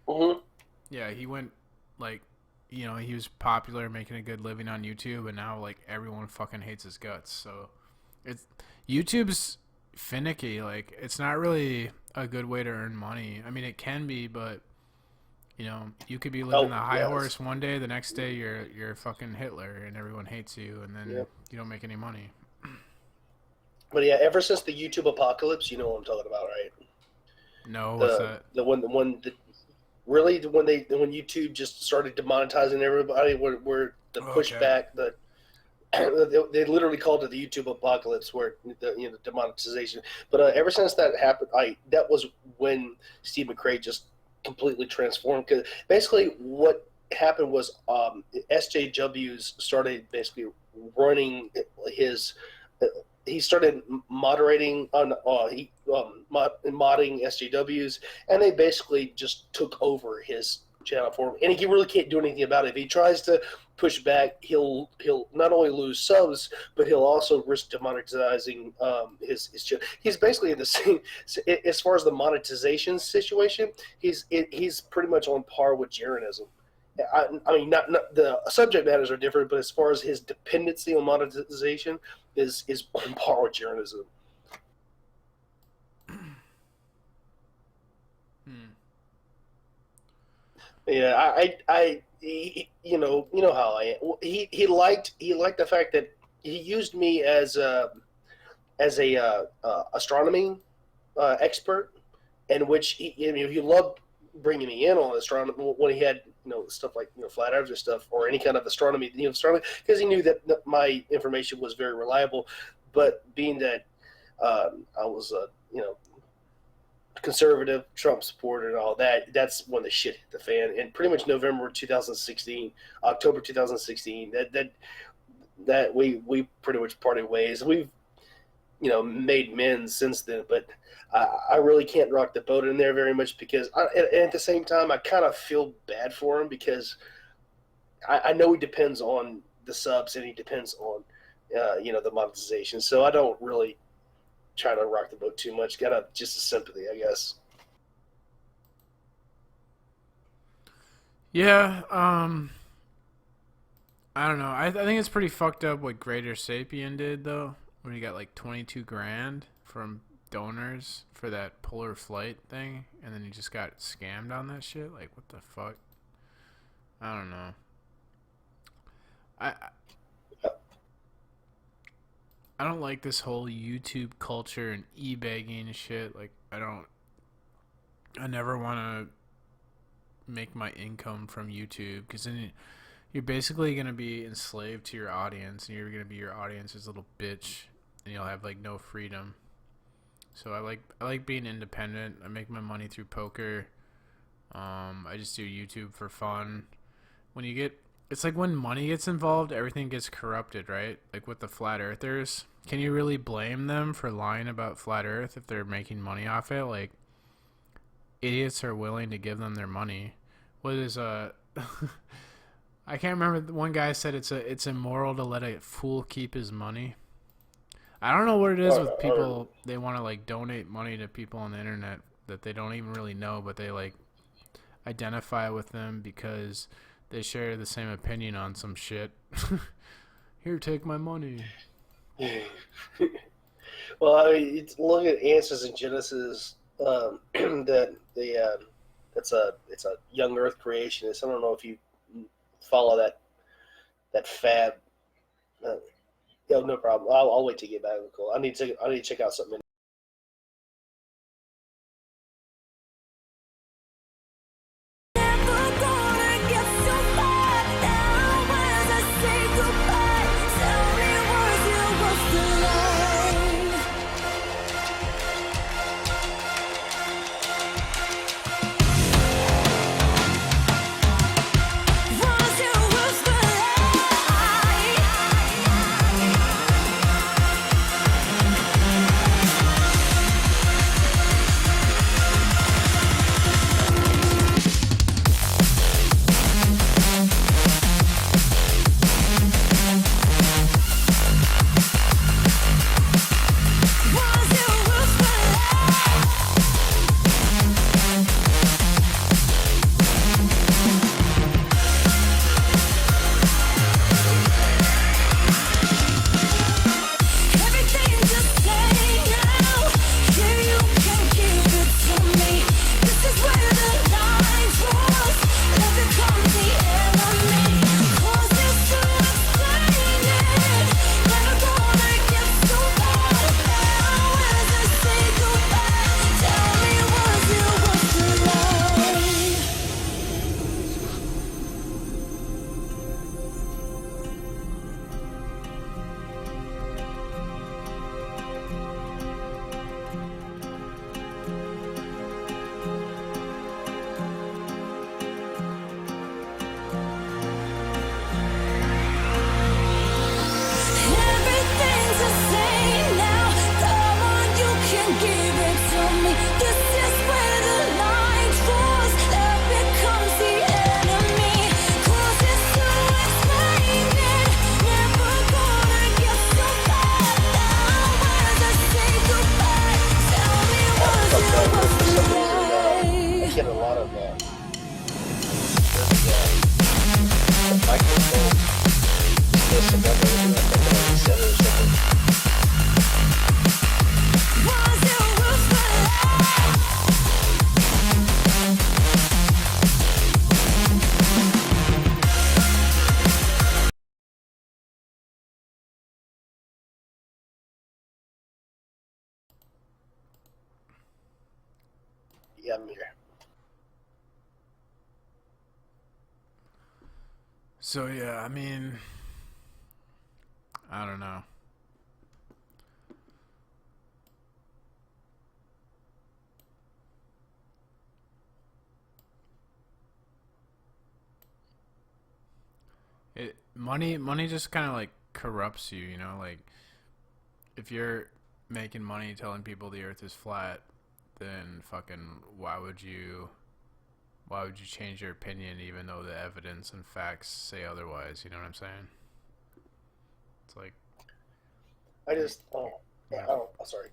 mhm. Yeah, he went like he was popular, making a good living on YouTube, and now like everyone fucking hates his guts. So it's YouTube's finicky. Like it's not really a good way to earn money. I mean, it can be, but you could be living Oh, the high yes. horse one day, the next day you're fucking Hitler and everyone hates you, and then Yeah. you don't make any money. But yeah, ever since the YouTube apocalypse, you know what I'm talking about, right? No, what's The that? really when YouTube just started demonetizing everybody, where the Okay. pushback, they literally called it the YouTube apocalypse, where the demonetization. But ever since that happened, that was when Steve McRae just completely transformed. Because basically, what happened was SJWs started basically running his. He started moderating on modding SJWs, and they basically just took over his channel for him. And he really can't do anything about it. If he tries to push back, he'll not only lose subs, but he'll also risk demonetizing his channel. He's basically in the same as far as the monetization situation. He's pretty much on par with Jeranism. I mean, not the subject matters are different, but as far as his dependency on monetization is on par with Jeranism. Hmm. Yeah, you know how I am. He liked the fact that he used me as a astronomy expert, in which he loved bringing me in on astronomy when he had stuff like flat earth or stuff or any kind of astronomy because he knew that my information was very reliable. But being that I was conservative Trump supporter and all that, that's when the shit hit the fan. And pretty much November 2016, October 2016, that we pretty much parted ways. We've made men since then, but I really can't rock the boat in there very much because and at the same time I kind of feel bad for him because I know he depends on the subs and he depends on the monetization, so I don't really try to rock the boat too much. Got just a sympathy, I guess. Yeah. I don't know. I think it's pretty fucked up what Greater Sapien did though, when he got like 22 grand from donors for that polar flight thing, and then he just got scammed on that shit. Like, what the fuck? I don't know. I I don't like this whole YouTube culture and e-begging and shit. Like, I never want to make my income from YouTube because then you're basically gonna be enslaved to your audience, and you're gonna be your audience's little bitch, and you'll have like no freedom. So I like being independent. I make my money through poker. I just do YouTube for fun. When you get, it's like when money gets involved, everything gets corrupted, right? Like with the flat earthers, can you really blame them for lying about flat Earth if they're making money off it? Like idiots are willing to give them their money. What is I can't remember. One guy said it's immoral to let a fool keep his money. I don't know what it is with or people. They want to like donate money to people on the internet that they don't even really know, but they like identify with them because they share the same opinion on some shit. Here, take my money. well, I mean, look at Answers in Genesis. That the it's a young Earth creationist. I don't know if you follow that fad. Uh, yeah, no problem. I'll wait to get back. Cool. I need to check out something. For some reason, I get a lot of the microphone. There's some other said or something. Yeah, I'm here. So yeah, I mean, I don't know. Money just kind of like corrupts you, you know. Like if you're making money telling people the Earth is flat, then fucking why would you change your opinion even though the evidence and facts say otherwise? You know what I'm saying? It's like I just you're yeah. gonna Oh, sorry.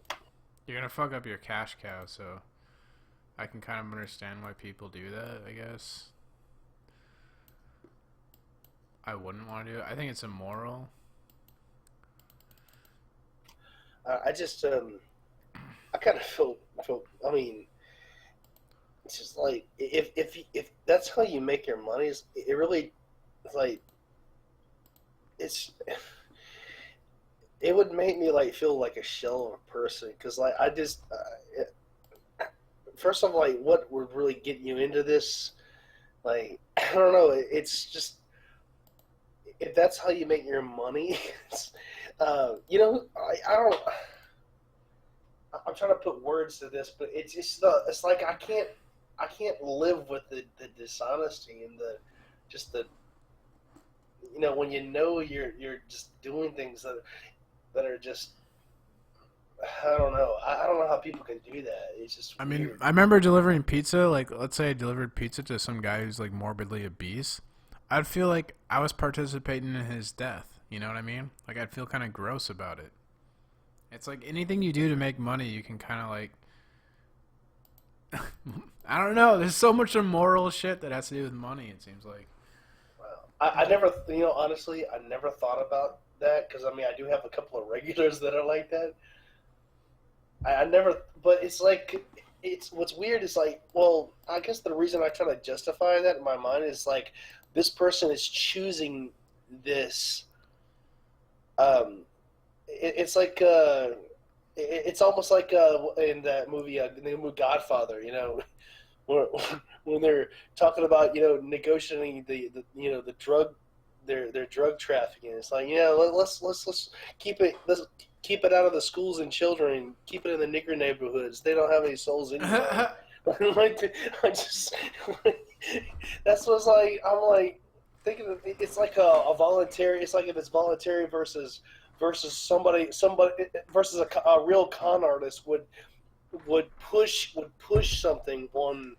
you're gonna fuck up your cash cow. So I can kind of understand why people do that. I guess I wouldn't want to do it. I think it's immoral. I just I kind of feel. I mean, it's just like if that's how you make your money, it really it's like it's it would make me like feel like a shell of a person because like I just first of all, like what would really get you into this? Like I don't know. It's just if that's how you make your money, you know, I don't. I'm trying to put words to this, but it's just it's like I can't live with the dishonesty and the just the you know when you know you're just doing things that are just I don't know. I don't know how people can do that. It's just I mean, weird. I remember delivering pizza. Like, let's say I delivered pizza to some guy who's like morbidly obese. I'd feel like I was participating in his death. You know what I mean? Like, I'd feel kind of gross about it. It's like anything you do to make money, you can kind of like I don't know. There's so much immoral shit that has to do with money. It seems like. Wow. I never, honestly, I never thought about that because I mean, I do have a couple of regulars that are like that. I never, but it's like, it's what's weird is like, well, I guess the reason I try to justify that in my mind is like, this person is choosing this. It's like, it's almost like in that movie, the movie Godfather, when, when they're talking about negotiating the drug their drug trafficking. It's like let's let's keep it out of the schools and children. Keep it in the nigger neighborhoods. They don't have any souls anyway. Like I just that's what's like. I'm like thinking of, it's like a voluntary. It's like if it's voluntary versus somebody versus a real con artist would push something on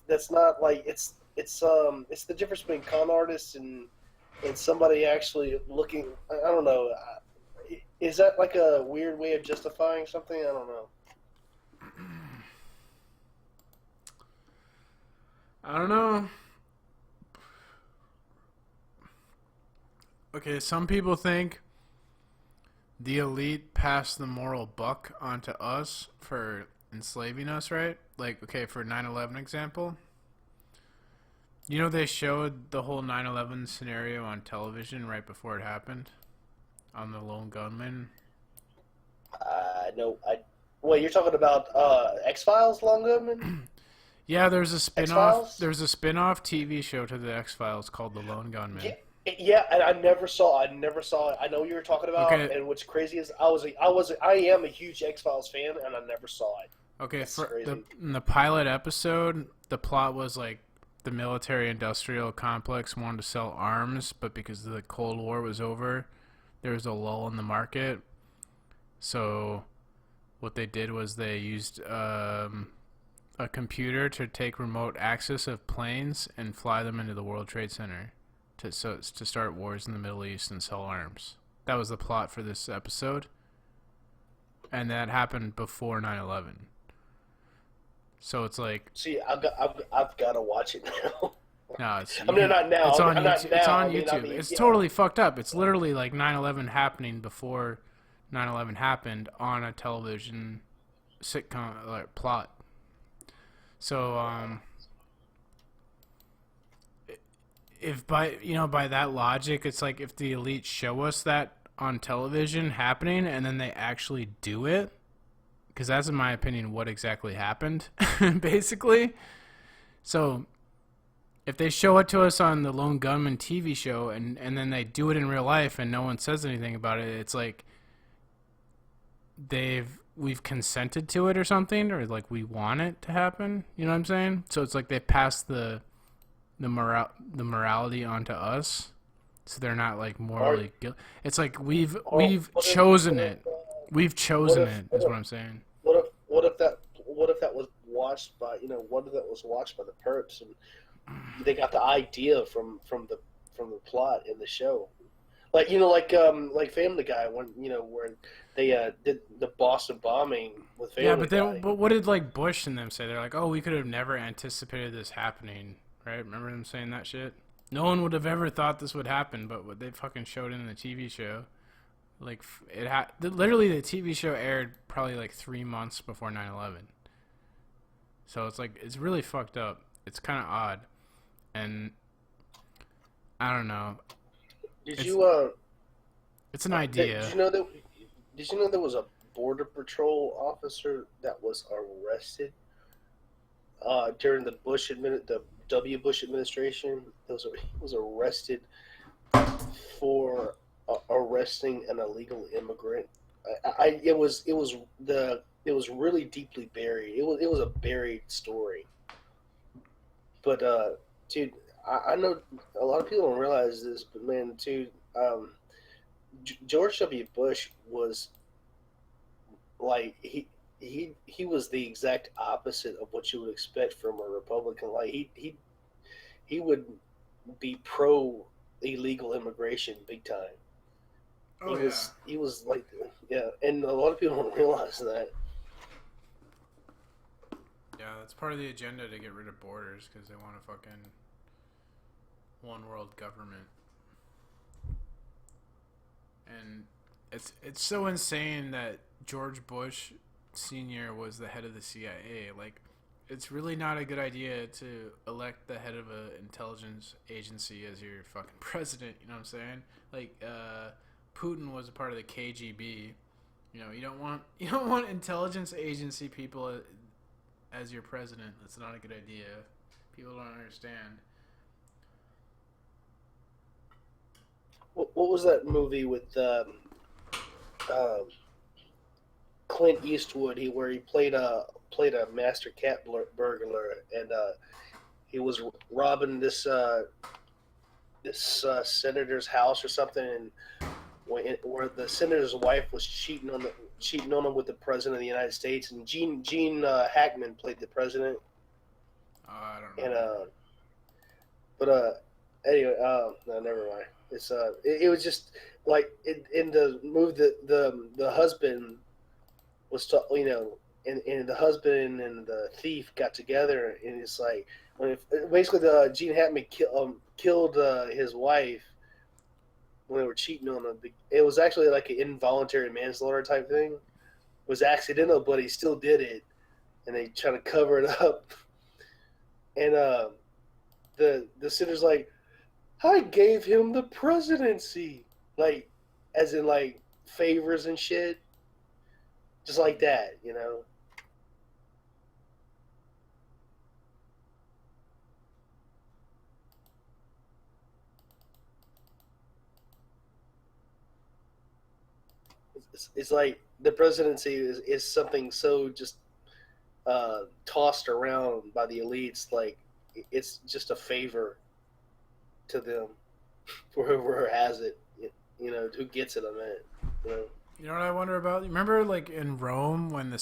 that's not like it's the difference between con artists and somebody actually looking. I don't know. Is that like a weird way of justifying something? I don't know. I don't know. Okay, some people think the elite passed the moral buck onto us for enslaving us, right? Like, okay, for 9/11 example, they showed the whole 9/11 scenario on television right before it happened on the lone gunman. No, I. Wait, you're talking about X Files, Long Goodman? Yeah, X Files? there's a spin-off TV show to the X Files called The Lone Gunman. Yeah, yeah, and I never saw. I never saw it. I know what you're talking about, Okay, and what's crazy is I am a huge X Files fan, and I never saw it. okay, That's for crazy. in the pilot episode, the plot was like the military industrial complex wanted to sell arms, but because the Cold War was over, there was a lull in the market. So what they did was they used a computer to take remote access of planes and fly them into the World Trade Center to start wars in the Middle East and sell arms. That was the plot for this episode, and that happened before 9/11. So it's like, See, I've got to watch it now. no, it's I mean, not now. it's on I'm not YouTube. now. It's on I mean, YouTube. It's totally fucked up. It's literally like 9/11 happening before 9/11 happened on a television sitcom like plot. So if by that logic, it's like if the elite show us that on television happening and then they actually do it, because that's in my opinion what exactly happened, basically. So if they show it to us on the Lone Gunman TV show and then they do it in real life and no one says anything about it, it's like we've consented to it or something, or like we want it to happen. You know what I'm saying? So it's like they passed the morality onto us, so they're not like morally guilty. It's like we've chosen it. We've chosen it. Is what I'm saying. What if that was watched by what if that was watched by the perps and they got the idea from the plot in the show, like Family Guy when where they did the Boston bombing with Family Yeah, Guy. but what did like Bush and them say? They're like, oh, we could have never anticipated this happening, right? Remember them saying that shit? No one would have ever thought this would happen, but what they fucking showed in the TV show, like literally the TV show aired probably like 3 months before 9/11. So it's like it's really fucked up. It's kind of odd, and I don't know. Did It's you it's an idea. did you know there was a border patrol officer that was arrested during the W. Bush administration? He was arrested for arresting an illegal immigrant. It was really deeply buried. It was a buried story. But dude, I know a lot of people don't realize this, but man, dude, George W. Bush was like he was the exact opposite of what you would expect from a Republican. Like he would be pro illegal immigration big time. Oh yeah, He was like, yeah, and a lot of people don't realize that. yeah. That's part of the agenda to get rid of borders because they want a fucking one world government. And it's so insane that George Bush Senior was the head of the CIA. Like, it's really not a good idea to elect the head of an intelligence agency as your fucking president. You know what I'm saying? Like, Putin was a part of the KGB. You know, you don't want intelligence agency people as your president. That's not a good idea. People don't understand. What was that movie with um, Clint Eastwood? Where he played a master cat burglar, and he was robbing this senator's house or something, and where the senator's wife was cheating on him with the president of the United States, and Gene Hackman played the president, I don't and remember. but anyway, no, never mind. It was just like in the movie, the husband you know, and the husband and the thief got together, and it's like basically the Gene Hackman killed his wife when they were cheating on him. It was actually like an involuntary manslaughter type thing. It was accidental, but he still did it, and they try to cover it up. And the senator's like, I gave him the presidency, like as in like favors and shit, just like that, you know. It's like the presidency is something so just tossed around by the elites, like it's just a favor to them for whoever has it, you know, who gets it on it, you know. You know what I wonder about? You remember, like in Rome, when the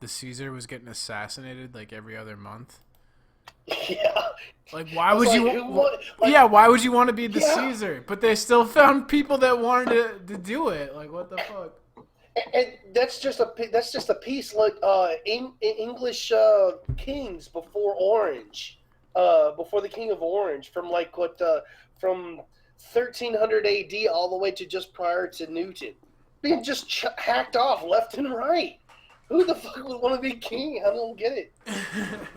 Caesar was getting assassinated like every other month? Yeah, Like, I why was would like, you? who want like, Yeah, why would you want to be the yeah. Caesar? But they still found people that wanted to do it. Like, what the fuck? And that's just a piece like English kings before Orange, before the King of Orange, from like what from 1300 A.D. all the way to just prior to Newton, being just hacked off left and right. Who the fuck would want to be king? I don't get it.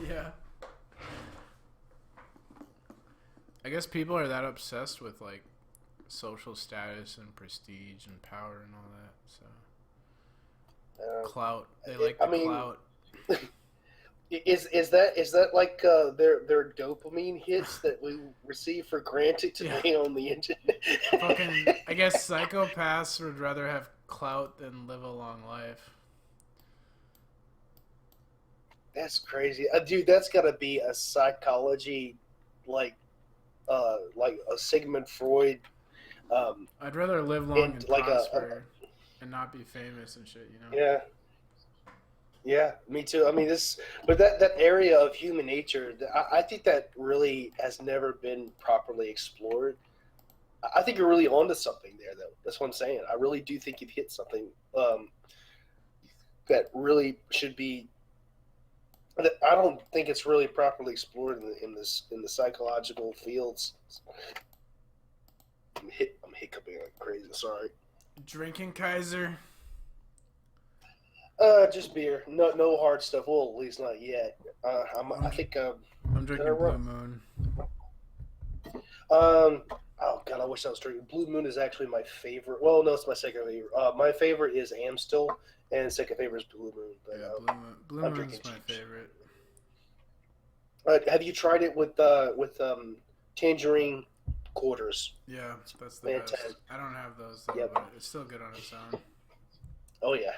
Yeah, I guess people are that obsessed with like social status and prestige and power and all that. So Uh, clout. They like I the mean, clout. is that like their dopamine hits that we receive for granted Yeah, today on the internet? fucking. I guess psychopaths would rather have clout than live a long life. That's crazy, dude. That's got to be a psychology, like like a Sigmund Freud, um, I'd rather live long and and like prosper and not be famous and shit, you know? yeah, yeah, me too. I mean, but that area of human nature, I think that really has never been properly explored. I think you're really onto something there, though. That's what I'm saying. I really do think you've hit something um, that really should be. I don't think it's really properly explored in the psychological fields. I'm hiccuping like crazy. Sorry. Drinking Kaiser. Just beer. No hard stuff. Well, at least not yet. I'm I think I'm drinking Blue Moon. um. Oh God, I wish I was drinking. Blue Moon is actually my favorite. Well, no, it's my second favorite. My favorite is Amstel, and second favorite is Blue Moon. But Yeah, Blue Moon. Blue I'm Moon's drinking my cheap shit. favorite. Have you tried it with tangerine quarters? Yeah, that's the best. Fantastic. I don't have those though, Yep. but it's still good on its own. Oh yeah.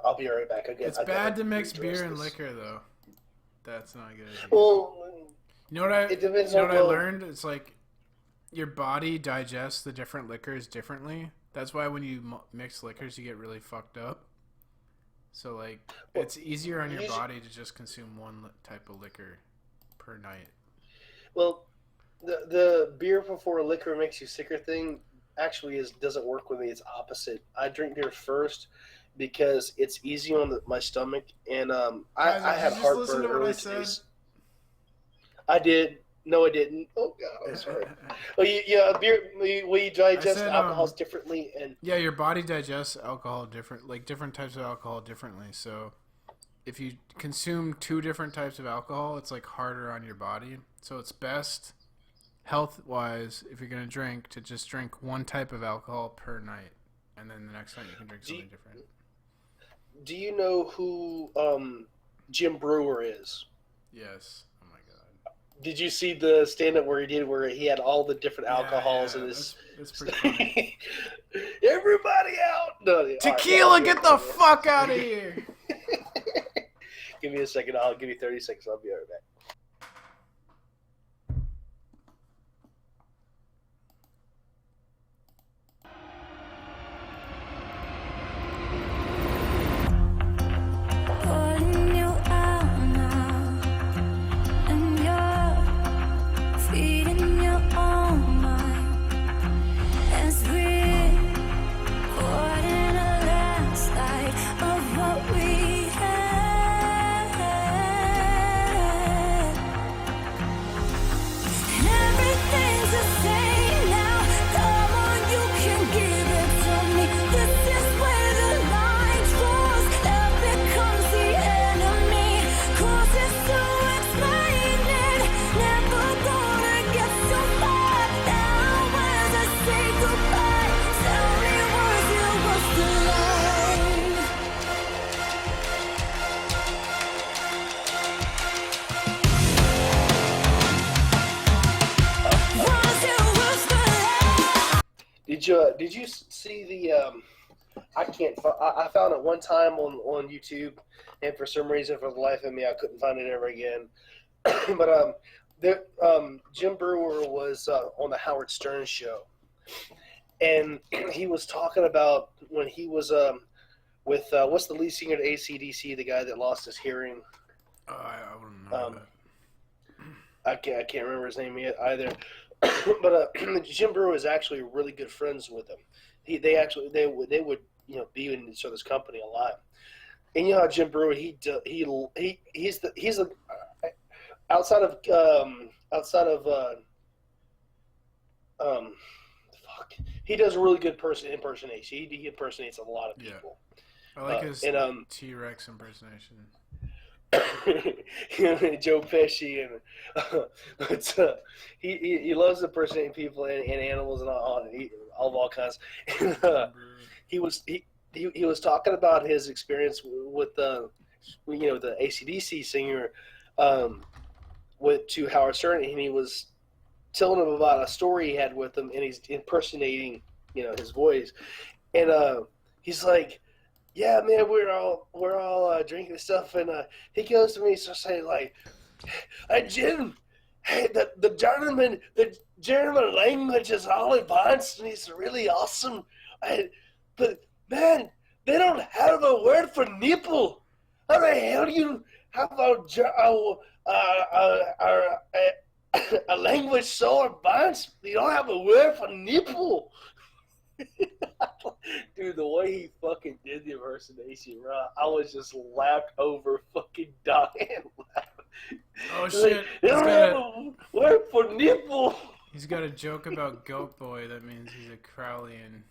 I'll be right back. It's I gotta bad to mix redress beer and this. liquor though. That's not a good idea. Well, You know what I it depends you know on what I learned? It's like your body digests the different liquors differently. That's why when you mix liquors, you get really fucked up. So like, well, it's easier on your usually, body to just consume one type of liquor per night. well the beer before liquor makes you sicker thing actually doesn't work with me. It's opposite. I drink beer first because it's easy on my stomach, and Guys, I did you had just listen heartburn to what I early today. said? I did. No, I didn't. Oh God, I'm sorry. Oh, yeah, beer. We I digest said, alcohols differently, and yeah, your body digests alcohol different, like different types of alcohol differently. So if you consume two different types of alcohol, it's like harder on your body. So it's best health wise, if you're gonna drink, to just drink one type of alcohol per night, and then the next night you can drink do you, something different. do you know who Jim Brewer is? Yes. Oh my god. Did you see the stand up where he did where he had all the different Yeah, alcohols in yeah. his That's pretty funny. everybody out? No, all right, yeah, I'll Tequila, be get right the back, fuck out of here. man. Give me a second. I'll give you 30 seconds. I'll be right back. Calling you out now, and you're feeding your own mind as we caught in a landslide of what we had. Everything's the same now. Come on, you can give it to me. This is where the line draws. Love becomes the enemy. Causes to explain it. Never gonna get so far. Now as I say goodbye, tell me was you was the line? Was you was the line? Did you see the I can't. I found it one time on YouTube, and for some reason, for the life of me, I couldn't find it ever again. But Jim Brewer was on the Howard Stern show, and he was talking about when he was with what's the lead singer of AC/DC, the guy that lost his hearing. I wouldn't know Um, that. I can't remember his name yet either. But Jim Brewer is actually really good friends with him. They would be in each other's company a lot. And you know how Jim Brewer he's the outside of um fuck, he does a really good impersonation. He impersonates a lot of Yeah. people. I like his And T-Rex impersonation. Joe Pesci and but, he loves impersonating people and animals and all kinds. And, he was talking about his experience with the AC/DC singer with to Howard Stern, and he was telling him about a story he had with him, and he's impersonating his voice, and he's like, yeah, man, we're all drinking stuff, and he goes to me, so saying like, "Hey, Jim, hey, the German language is all advanced, and it's really awesome. But man, they don't have a word for nipple. How the hell do you have a language so advanced you don't have a word for nipple?" Dude, the way he fucking did the impersonation, bro, I was just laughed over fucking dying. Oh Like, shit! they don't have a word for nipple. He's got a joke about Goat Boy. That means he's a Crowleyan.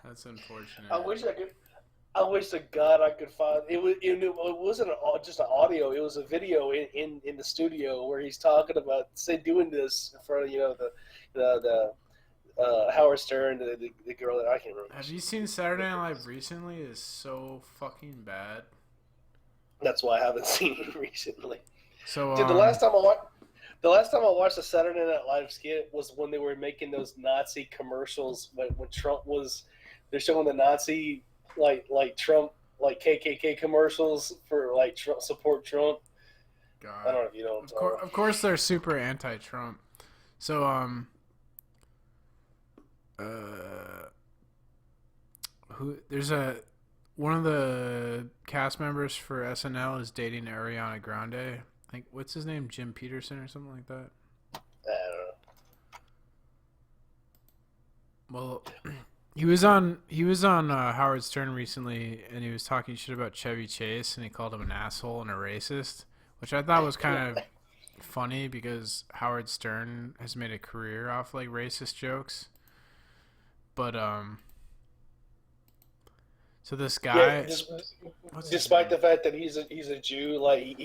That's unfortunate. I wish to God I could find it. It wasn't just an audio. It was a video in the studio where he's talking about doing this in front of the Howard Stern, the girl that I can't remember. Have you seen Saturday Night Live recently? It's so fucking bad. That's why I haven't seen it recently. So Dude, the last time I watched the Saturday Night Live skit was when they were making those Nazi commercials when Trump was. They're showing the Nazi like Trump KKK commercials for like Trump, support Trump. God. I don't know if you know what I'm talking about. Of course, they're super anti-Trump. So one of the cast members for SNL is dating Ariana Grande. Like, what's his name? Jim Peterson or something like that? I don't know. Well, he was on Howard Stern recently, and he was talking shit about Chevy Chase, and he called him an asshole and a racist, which I thought was kind of funny because Howard Stern has made a career off like racist jokes. But so this guy, Yeah, what's his despite name? the fact that he's a Jew, like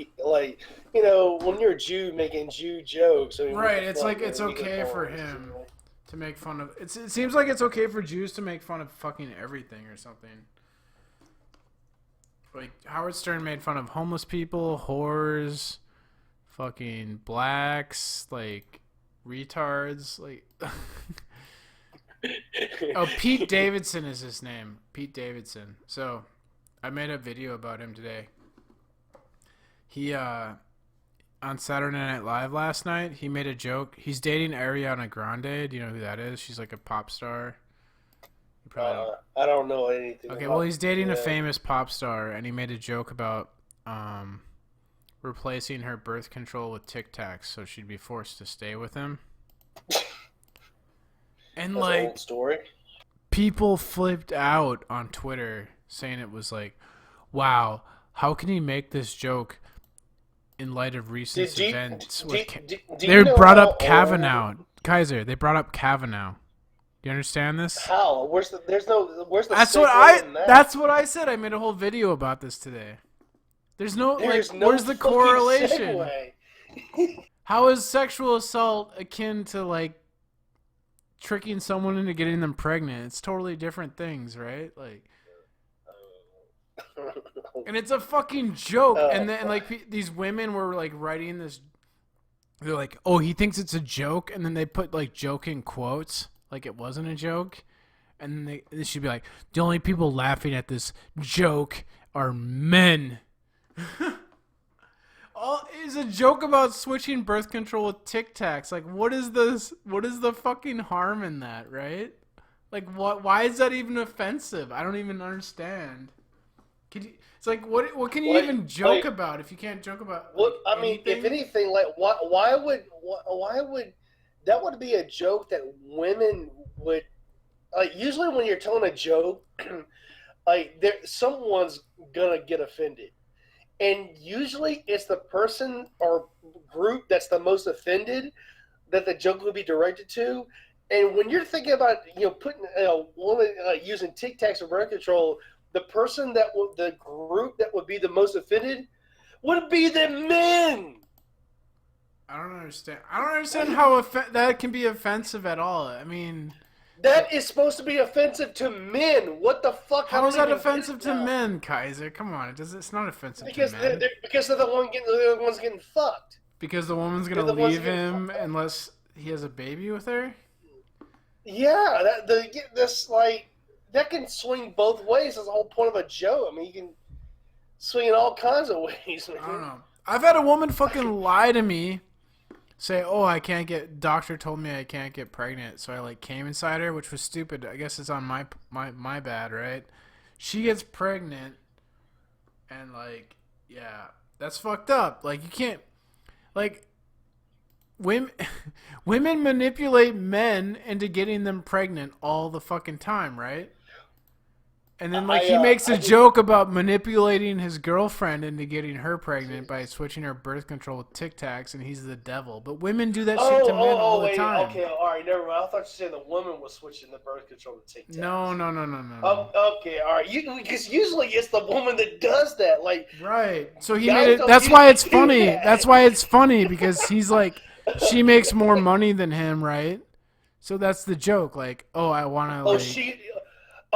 you know, when you're a Jew making Jew jokes, I mean, what Right, the it's fuck, like man? it's You get okay for called racist him anyway. to make fun of. It seems like it's okay for Jews to make fun of fucking everything or something. Like Howard Stern made fun of homeless people, whores, fucking blacks, like retards, like. Oh, Pete Davidson is his name. Pete Davidson. So, I made a video about him today. He on Saturday Night Live last night, he made a joke. He's dating Ariana Grande. Do you know who that is? She's like a pop star. You probably don't. I don't know anything. Okay, about, well, he's dating a yeah. famous pop star, and he made a joke about replacing her birth control with Tic Tacs, so she'd be forced to stay with him. And That's an like, old story. people flipped out on Twitter saying it was like, wow, how can he make this joke in light of recent Did you, events? do, With do, do They you know brought how up Kavanaugh. Kaiser, they brought up Kavanaugh. Do you understand this? How? Where's the That's what segue in that? that's what I said. I made a whole video about this today. There's no There's like no where's the fucking correlation? segue. How is sexual assault akin to like tricking someone into getting them pregnant? It's totally different things, right? Like, and it's a fucking joke. And then like these women were like writing this. They're like, oh, he thinks it's a joke, and then they put like joking quotes, like it wasn't a joke, and then they should be like, the only people laughing at this joke are men. All is a joke about switching birth control with Tic Tacs. Like, what is this? What is the fucking harm in that, right? Like, what? Why is that even offensive? I don't even understand. It's like, what can you Like- even joke like- about if you can't joke about? Well, like, I mean, if anything? anything, like why would that would be a joke that women would like? Usually, when you're telling a joke, like someone's gonna get offended, and usually it's the person or group that's the most offended that the joke would be directed to. And when you're thinking about putting a woman using Tic Tacs or birth control, the person the group that would be the most offended would be the men. I don't understand. I don't understand how that can be offensive at all. I mean, That is supposed to be offensive to men. What the fuck? I how don't is that even offensive get to it now. men, Kaiser? Come on, it's not offensive Because to men. because they're the ones getting fucked. Because the woman's gonna They're the ones leave getting him fucked up. unless he has a baby with her. Yeah, that can swing both ways. That's the whole point of a joke. I mean, you can swing in all kinds of ways. Man. I don't know. I've had a woman fucking lie to me, say, "Oh, I can't get." Doctor told me I can't get pregnant, so I like came inside her, which was stupid. I guess it's on my bad, right? She gets pregnant, and like, yeah, that's fucked up. Like, you can't, like, women women manipulate men into getting them pregnant all the fucking time, right? And then like he makes a joke about manipulating his girlfriend into getting her pregnant by switching her birth control with Tic Tacs, and he's the devil. But women do that shit to men all the wait, time. okay, all right, never mind. I thought you said the woman was switching the birth control to Tic Tacs. No. Okay, all right. Because usually it's the woman that does that. Like, Right. So he Guys made it. don't That's why usually it's do funny. that. That's why it's funny because he's like, she makes more money than him, right? So that's the joke. Like, oh, I want to. Like,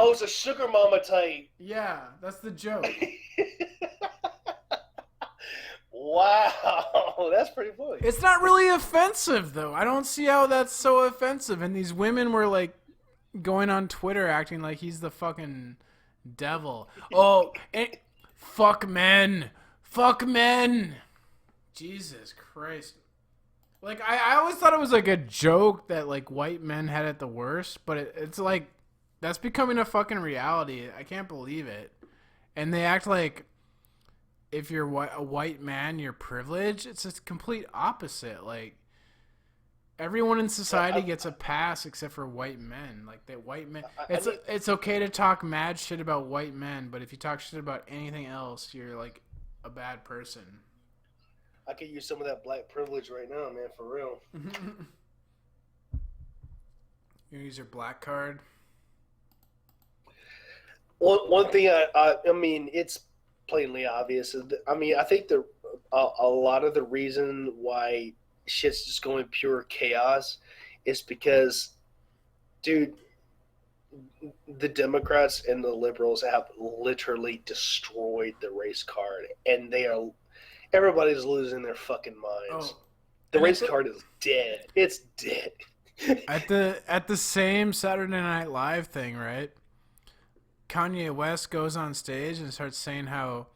it's a sugar mama type. yeah, that's the joke. Wow, that's pretty funny. It's not really offensive though. I don't see how that's so offensive. And these women were like going on Twitter acting like he's the fucking devil. Oh, fuck men. Fuck men. Jesus Christ. Like, I always thought it was like a joke that like white men had it the worst, but it's like that's becoming a fucking reality. I can't believe it. And they act like if you're a white man, you're privileged. It's a complete opposite. Like, everyone in society gets a pass except for white men. Like, that white men, it's okay to talk mad shit about white men, but if you talk shit about anything else, you're like a bad person. I could use some of that black privilege right now, man, for real. You use your black card. One thing I mean, it's plainly obvious. I mean, I think a lot of the reason why shit's just going pure chaos is because, dude, the Democrats and the liberals have literally destroyed the race card, and everybody's losing their fucking minds. The race card is dead. It's dead. At the same Saturday Night Live thing, right? Kanye West goes on stage and starts saying how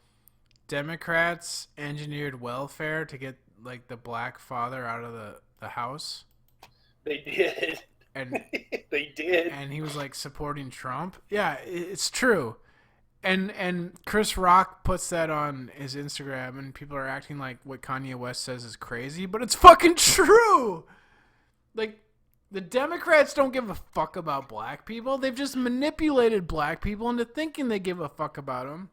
Democrats engineered welfare to get like the black father out of the house. They did. And they did. And he was like supporting Trump. Yeah, it's true. And Chris Rock puts that on his Instagram, and people are acting like what Kanye West says is crazy, but it's fucking true. Like, the Democrats don't give a fuck about black people. They've just manipulated black people into thinking they give a fuck about them.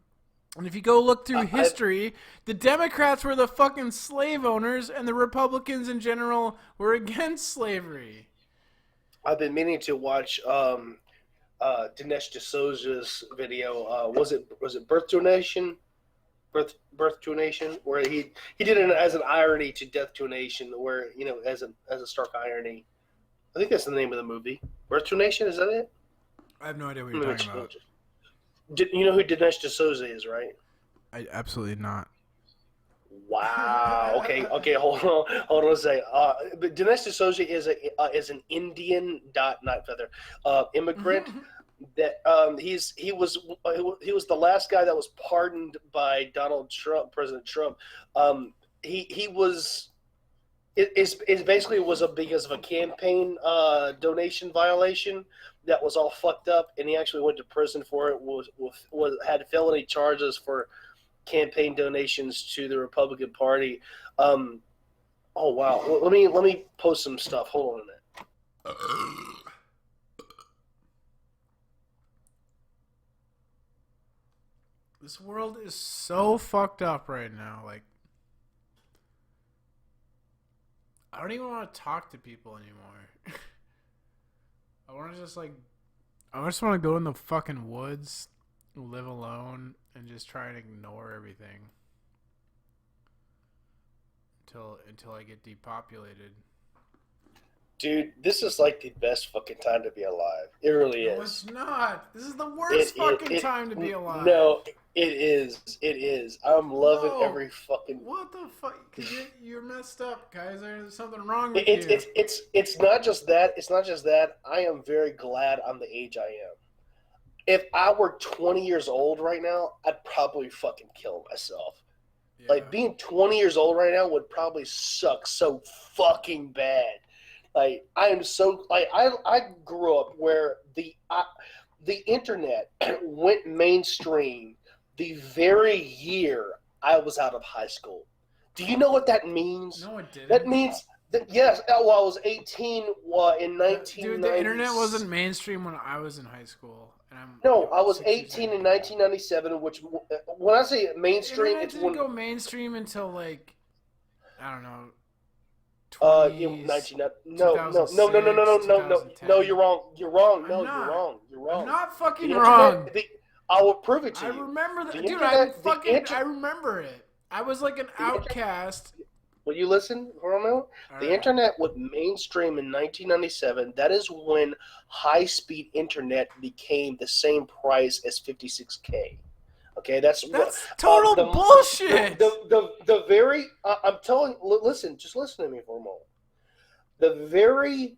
And if you go look through history, the Democrats were the fucking slave owners, and the Republicans in general were against slavery. I've been meaning to watch Dinesh D'Souza's video. Was it Birth to a Nation? Birth to a Nation, where he did it as an irony to Death to a Nation, where, you know, as a stark irony. I think that's the name of the movie. Birth to a Nation, is that it? I have no idea what you're talking about. You know who Dinesh D'Souza is, right? I absolutely not. Wow. Okay. Hold on a second. But Dinesh D'Souza is an Indian not feather immigrant. That he was the last guy that was pardoned by President Trump. He was. It basically was because of a campaign donation violation that was all fucked up, and he actually went to prison for it. Had felony charges for campaign donations to the Republican Party. Oh wow! Let me post some stuff. Hold on a minute. This world is so fucked up right now. Like, I don't even want to talk to people anymore. I just want to go in the fucking woods, live alone, and just try and ignore everything until I get depopulated. Dude, this is like the best fucking time to be alive. It really is. No, it's not. This is the worst time to be alive. No, it is. It is. I'm loving every fucking. What the fuck? You're messed up, guys. There's something wrong with you. It's not just that. It's not just that. I am very glad I'm the age I am. If I were 20 years old right now, I'd probably fucking kill myself. Yeah. Like, being 20 years old right now would probably suck so fucking bad. Like, I am so, like, I grew up where the internet went mainstream the very year I was out of high school. Do you know what that means? No, it didn't. That means that, yes, well, I was 18 in 1990. Dude, the internet wasn't mainstream when I was in high school. No, I was 18 in 1997, which, when I say mainstream, it's when... It didn't go mainstream until, like, I don't know, 19. No, you're wrong. You're wrong. No, you're wrong. You're wrong. I'm not fucking wrong. I will prove it to you. I remember that, dude. I remember it. I was like an outcast. Will you listen for a moment? The internet went mainstream in 1997. That is when high-speed internet became the same price as 56K. Okay, that's total bullshit. The very I'm telling. Listen, just listen to me for a moment. The very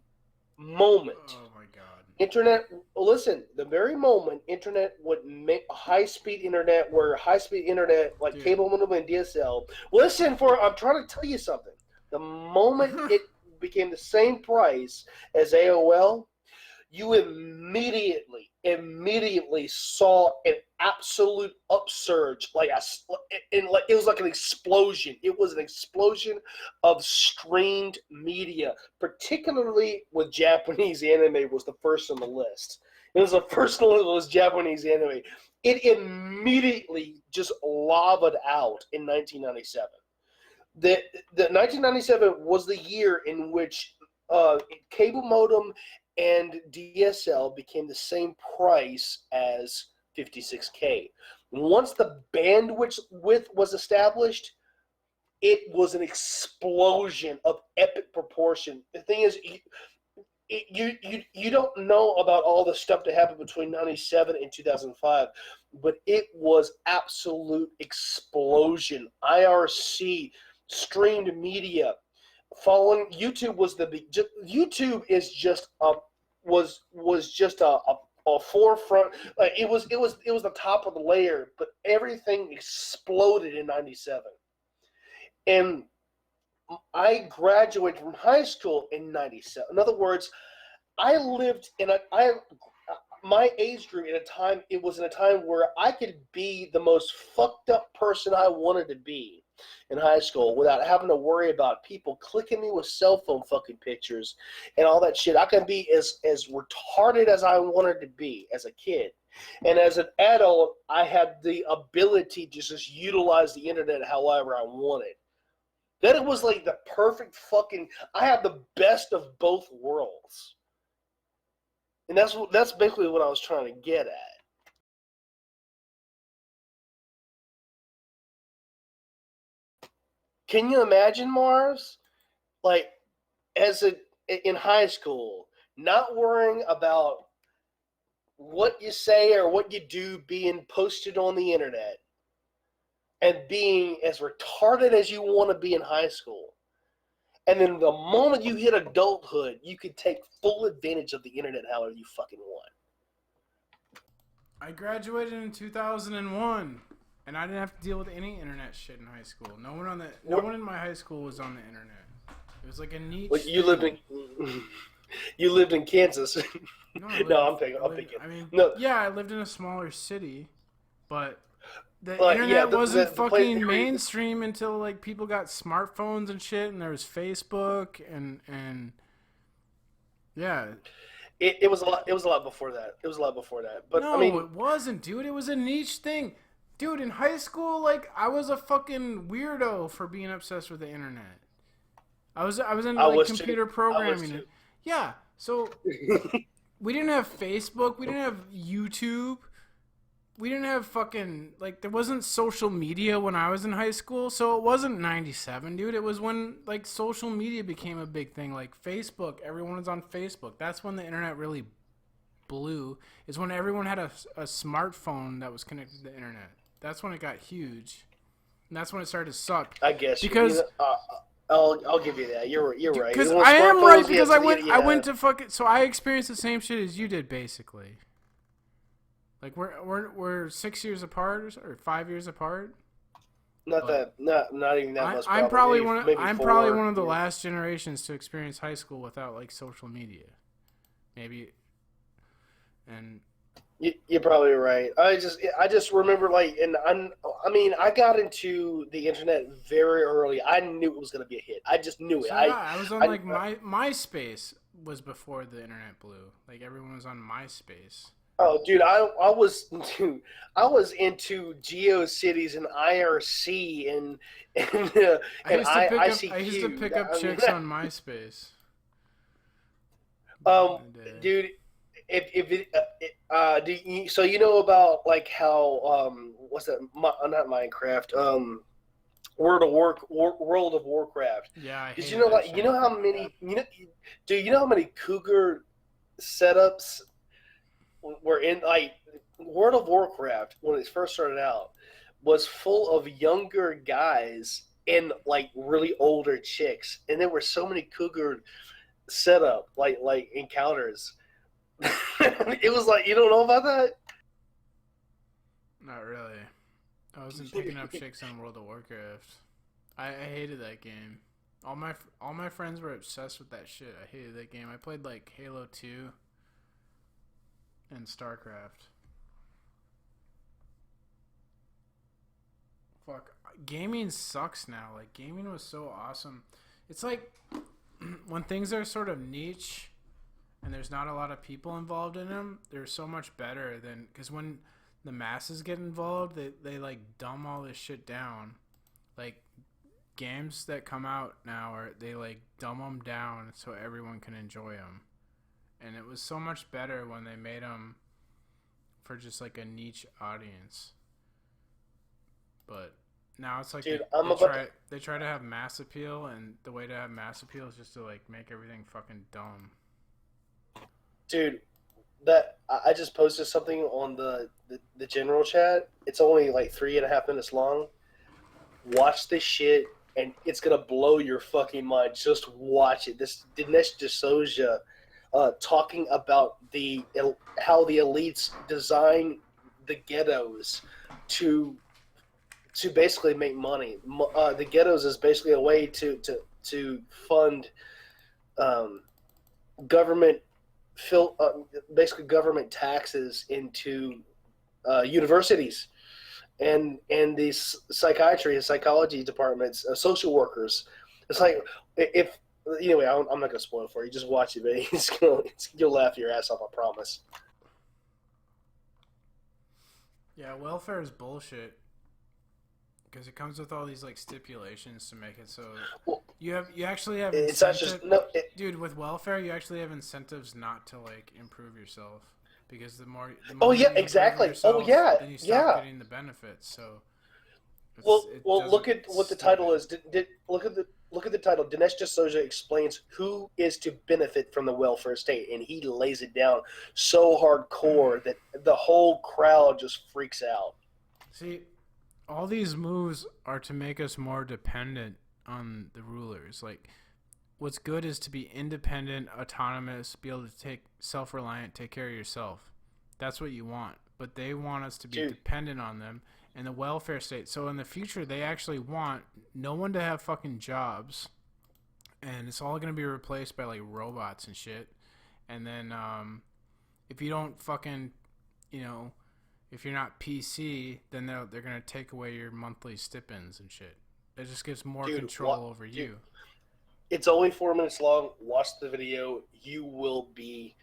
moment. Oh my god. Internet. Listen, the very moment internet would make high-speed internet, where high-speed internet like cable modem and DSL. Listen, I'm trying to tell you something. The moment it became the same price as AOL, you immediately saw an absolute upsurge, like it was like an explosion. It was an explosion of streamed media, particularly with Japanese anime was the first on the list. It was the first one that was Japanese anime. It immediately just lavaed out in 1997. The 1997 was the year in which cable modem and DSL became the same price as 56K. Once the bandwidth was established, it was an explosion of epic proportion. The thing is, you don't know about all the stuff that happened between 97 and 2005, but it was absolute explosion. IRC, streamed media, following YouTube YouTube is just was just a forefront. Like it was the top of the layer, but everything exploded in 97. And I graduated from high school in 97. In other words, I lived in my age group in a time, it was in a time where I could be the most fucked up person I wanted to be in high school without having to worry about people clicking me with cell phone fucking pictures and all that shit. I could be as retarded as I wanted to be as a kid. And as an adult, I had the ability to just utilize the internet however I wanted. That it was like the perfect fucking, I had the best of both worlds. And that's basically what I was trying to get at. Can you imagine, Mars? Like, in high school, not worrying about what you say or what you do being posted on the internet, and being as retarded as you want to be in high school. And then the moment you hit adulthood, you can take full advantage of the internet however you fucking want. I graduated in 2001, and I didn't have to deal with any internet shit in high school. No one in my high school was on the internet. It was like a niche. Well, you lived in Kansas. No, I'm thinking. I mean, no. Yeah, I lived in a smaller city, but the internet yeah, wasn't the fucking mainstream until like people got smartphones and shit, and there was Facebook and yeah. It was a lot. It was a lot before that. But No, I mean, it wasn't, dude. It was a niche thing, dude. In high school, like I was a fucking weirdo for being obsessed with the internet. I was into like computer programming. Yeah, so we didn't have Facebook. We didn't have YouTube. We didn't have fucking, like, there wasn't social media when I was in high school, so it wasn't 97, dude. It was when, like, social media became a big thing. Like, Facebook, everyone was on Facebook. That's when the internet really blew, is when everyone had a smartphone that was connected to the internet. That's when it got huge. And that's when it started to suck. I guess. Because... I'll give you that. You're right. Because I am right, because I went to fucking... So I experienced the same shit as you did, basically. Like we're 6 years apart or 5 years apart. Not even that much. I'm probably one of the last generations to experience high school without like social media. Maybe. And you're probably right. I just remember like, and I got into the internet very early. I knew it was going to be a hit. I just knew it. I was on MySpace was before the internet blew. Like everyone was on MySpace. Oh, dude, I was into GeoCities and IRC and ICQ. I used to pick up chicks on MySpace. Dude, so you know about like how what's that? Not Minecraft. World of Warcraft. Yeah, did you know like you know how many do you know how many cougar setups were in like World of Warcraft when it first started out was full of younger guys and like really older chicks, and there were so many cougar setup like encounters. It was like, you don't know about that? Not really. I wasn't picking up chicks on World of Warcraft. I hated that game. All my friends were obsessed with that shit. I hated that game. I played like Halo 2. and StarCraft. Fuck, gaming sucks now. Like, gaming was so awesome. It's like when things are sort of niche and there's not a lot of people involved in them, they're so much better than, because when the masses get involved, they like dumb all this shit down. Like, games that come out now are, they like dumb them down so everyone can enjoy them. And it was so much better when they made them for just like a niche audience. But now it's like, Dude, they try to have mass appeal, and the way to have mass appeal is just to like make everything fucking dumb. Dude, that I just posted something on the general chat. It's only like 3.5 minutes long. Watch this shit, and it's gonna blow your fucking mind. Just watch it. This Dinesh D'Souza talking about how the elites design the ghettos to basically make money. The ghettos is basically a way to fund government basically government taxes into universities and these psychiatry and psychology departments, social workers. It's like, if anyway, I'm not gonna spoil it for you. Just watch it, man. You'll laugh your ass off. I promise. Yeah, welfare is bullshit. Because it comes with all these like stipulations to make it so you actually have it's not just dude, with welfare you actually have incentives not to like improve yourself, because the more oh yeah, you exactly yourself, oh yeah then you stop getting the benefits. So look at what the title is. Look at the title. Dinesh D'Souza explains who is to benefit from the welfare state, and he lays it down so hardcore that the whole crowd just freaks out. See, all these moves are to make us more dependent on the rulers. Like, what's good is to be independent, autonomous, be able to take self-reliant, take care of yourself. That's what you want. But they want us to be dependent on them and the welfare state. So in the future, they actually want no one to have fucking jobs, and it's all going to be replaced by like robots and shit. And then if you don't fucking, if you're not PC, then they're going to take away your monthly stipends and shit. It just gives more control over you. It's only 4 minutes long. Watch the video. You will be...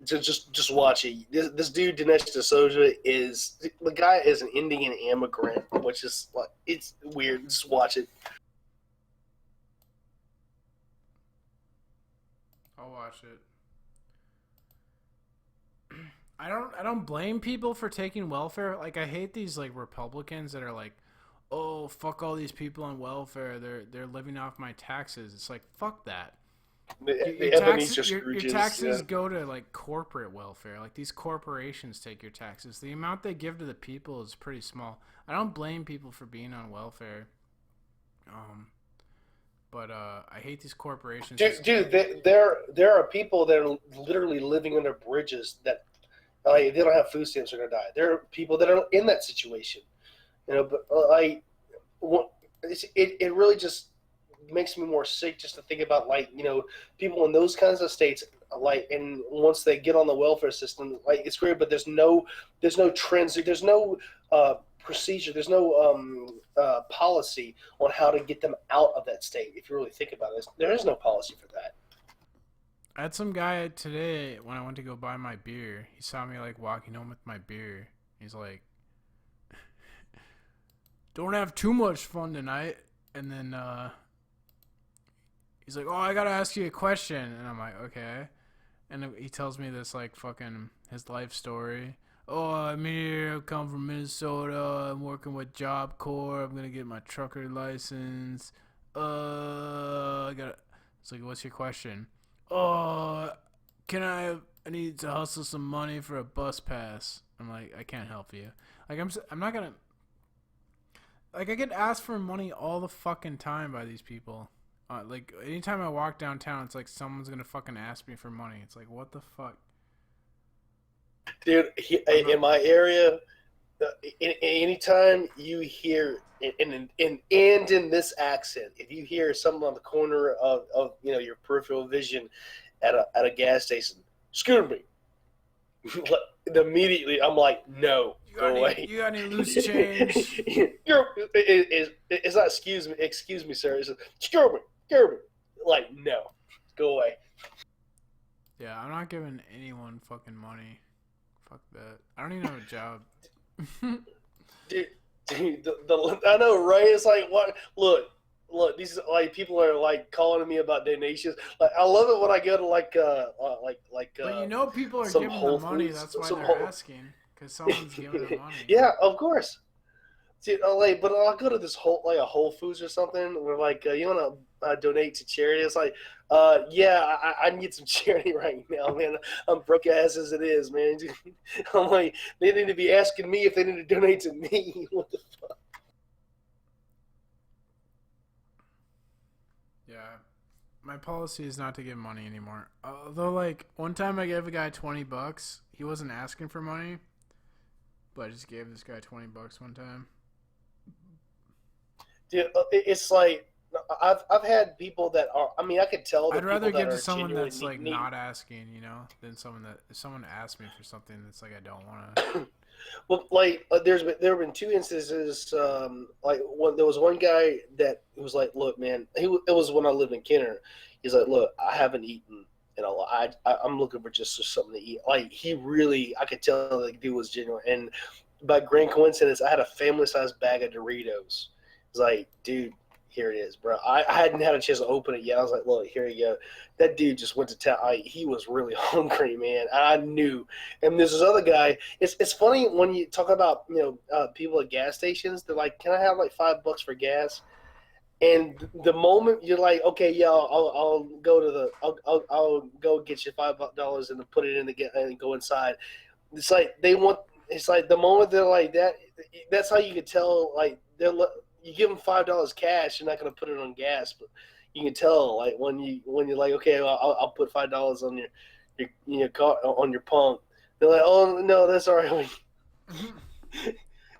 Just watch it. This dude, Dinesh D'Souza, the guy is an Indian immigrant, which is like, it's weird. Just watch it. I'll watch it. I don't blame people for taking welfare. Like, I hate these like Republicans that are like, oh, fuck all these people on welfare. They're living off my taxes. It's like, fuck that. Your taxes go to like corporate welfare. Like, these corporations take your taxes. The amount they give to the people is pretty small. I don't blame people for being on welfare. But I hate these corporations. Dude, there are people that are literally living under bridges that, like, if they don't have food stamps, they're gonna die. There are people that are in that situation, But it really just makes me more sick just to think about, like, people in those kinds of states, like, and once they get on the welfare system, like, it's great, but there's no trends, there's no procedure, there's no policy on how to get them out of that state. If you really think about it, there is no policy for that. I had some guy today when I went to go buy my beer. He saw me like walking home with my beer. He's like, "Don't have too much fun tonight." And then he's like, "Oh, I gotta ask you a question." And I'm like, "Okay." And he tells me this like fucking his life story. "Oh, I'm here. I come from Minnesota. I'm working with Job Corps. I'm gonna get my trucker license. I gotta." It's like, "What's your question?" "Oh, I need to hustle some money for a bus pass." I'm like, "I can't help you. Like, I'm not gonna." Like, I get asked for money all the fucking time by these people. Like, anytime I walk downtown, it's like someone's gonna fucking ask me for money. It's like, what the fuck? Dude, in my area, anytime you hear, and in this accent, if you hear someone on the corner of your peripheral vision at a gas station, "Excuse me," immediately I'm like, no, go away. You got any loose change? It's not excuse me, sir. It's excuse me. Like, no, go away. Yeah, I'm not giving anyone fucking money. Fuck that. I don't even have a job. Dude, I know, right? It's like, what? Look. These like people are like calling me about donations. Like, I love it when I go to But you know, people are some giving Whole them money. Foods, That's why some they're Whole. asking, because someone's giving them money. Yeah, of course. Dude, but I'll go to this a Whole Foods or something where like you want to donate to charity. It's like, yeah, I need some charity right now, man. I'm broke ass as it is, man. I'm like, they need to be asking me if they need to donate to me. What the fuck? Yeah, my policy is not to give money anymore. Although, like, one time I gave a guy $20. He wasn't asking for money, but I just gave this guy $20 one time. Dude, it's like I've had people that are. I mean, I could tell. I'd rather give to are someone genuine that's like need. not asking, you know, than someone that if someone asks me for something that's like I don't want to. Well, like there have been two instances. Like there was one guy that was like, "Look, man," it was when I lived in Kenner. He's like, "Look, I haven't eaten in a lot. I'm looking for just something to eat." Like he really, I could tell the dude was genuine. And by grand coincidence, I had a family sized bag of Doritos. It's like, dude, here it is, bro. I hadn't had a chance to open it yet. I was like, look, here you go. That dude just went to town. He was really hungry, man. I knew. And there's this other guy. It's funny when you talk about people at gas stations. They're like, can I have like $5 for gas? And the moment you're like, okay, yeah, I'll go to I'll go get you $5 and put it in and go inside. It's like they want. It's like the moment they're like that. That's how you can tell. Like you give them $5 cash, you're not going to put it on gas, but you can tell like when you're like, okay, well, I'll put $5 on your car on your pump. They're like, oh no, that's all right.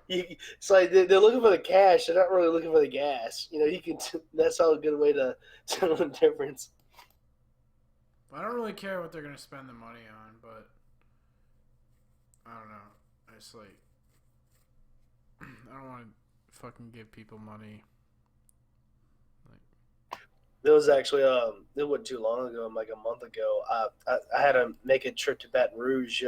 It's like they're looking for the cash. They're not really looking for the gas. You can. That's how a good way to tell the difference. I don't really care what they're gonna spend the money on, but I don't know. I just like I don't want to fucking give people money. Like, There was actually it wasn't too long ago, like a month ago. I had to make a trip to Baton Rouge.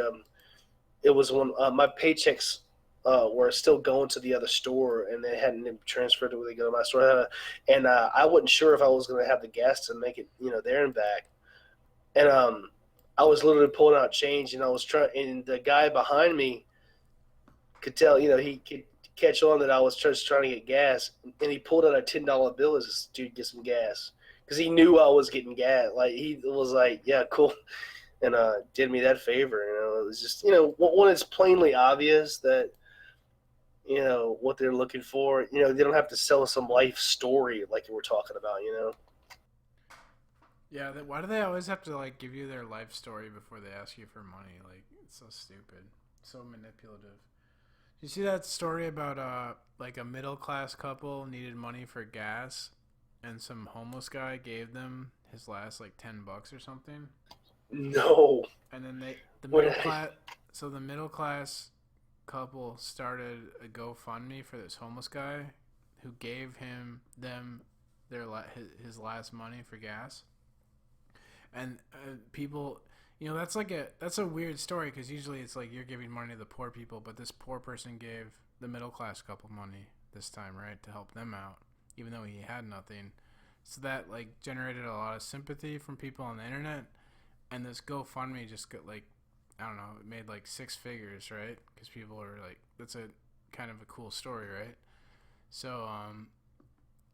It was when my paychecks were still going to the other store, and they hadn't been transferred to where they go to my store. And I wasn't sure if I was going to have the gas to make it, there and back. And I was literally pulling out change, and I was trying. And the guy behind me could tell, he could catch on that I was just trying to get gas, and he pulled out a $10 bill as to get some gas because he knew I was getting gas. Like he was like, "Yeah, cool," and did me that favor. It was just when it's plainly obvious that what they're looking for. They don't have to sell some life story like you were talking about. yeah, why do they always have to like give you their life story before they ask you for money? Like it's so stupid, so manipulative. You see that story about like a middle class couple needed money for gas, and some homeless guy gave them his last like $10 or something. No. And then the middle class couple started a GoFundMe for this homeless guy, who gave them his last money for gas. And people, that's a weird story because usually it's like you're giving money to the poor people, but this poor person gave the middle class couple money this time, right, to help them out, even though he had nothing. So that like generated a lot of sympathy from people on the internet, and this GoFundMe just got like, I don't know, it made like 6 figures, right? Because people are like, that's a kind of a cool story, right? So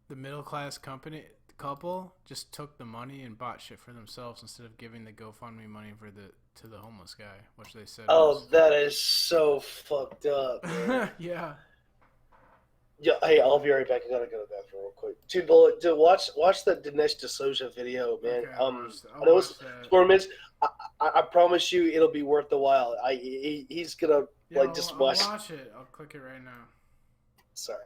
the middle class couple just took the money and bought shit for themselves instead of giving the GoFundMe money to the homeless guy, which they said. Oh, that is so fucked up, man. Yeah. Yeah, hey, I'll be right back. I gotta go to the bathroom real quick. Dude, watch the Dinesh D'Souza video, man. Okay, I know it's 4 minutes. I promise you, it'll be worth the while. He's gonna just watch. I'll watch it. I'll click it right now. Sorry.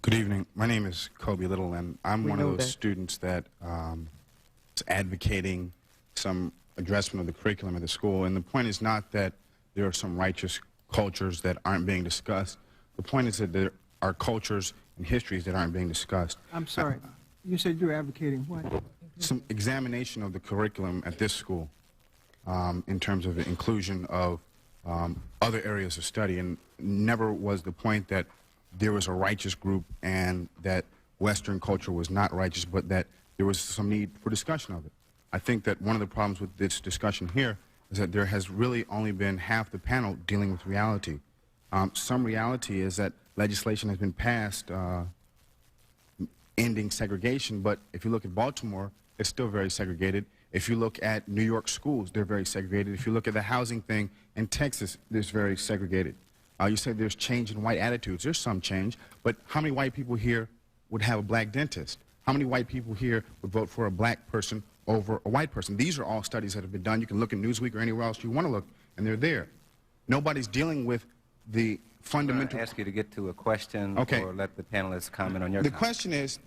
Good evening. My name is Kobe Little, and I'm one of those students that is advocating some addressment of the curriculum at the school. And the point is not that there are some righteous cultures that aren't being discussed. The point is that there are cultures and histories that aren't being discussed. I'm sorry. You said you're advocating what? Some examination of the curriculum at this school in terms of the inclusion of other areas of study. And never was the point that there was a righteous group and that Western culture was not righteous, but that there was some need for discussion of it. I think that one of the problems with this discussion here is that there has really only been half the panel dealing with reality. Some reality is that legislation has been passed ending segregation, but if you look at Baltimore, it's still very segregated. If you look at New York schools, they're very segregated. If you look at the housing thing in Texas, it's very segregated. You said there's change in white attitudes. There's some change, but how many white people here would have a black dentist? How many white people here would vote for a black person over a white person? These are all studies that have been done. You can look at Newsweek or anywhere else you want to look, and they're there. Nobody's dealing with the fundamental... I'm going to ask you to get to a question, okay, or let the panelists comment on your the question is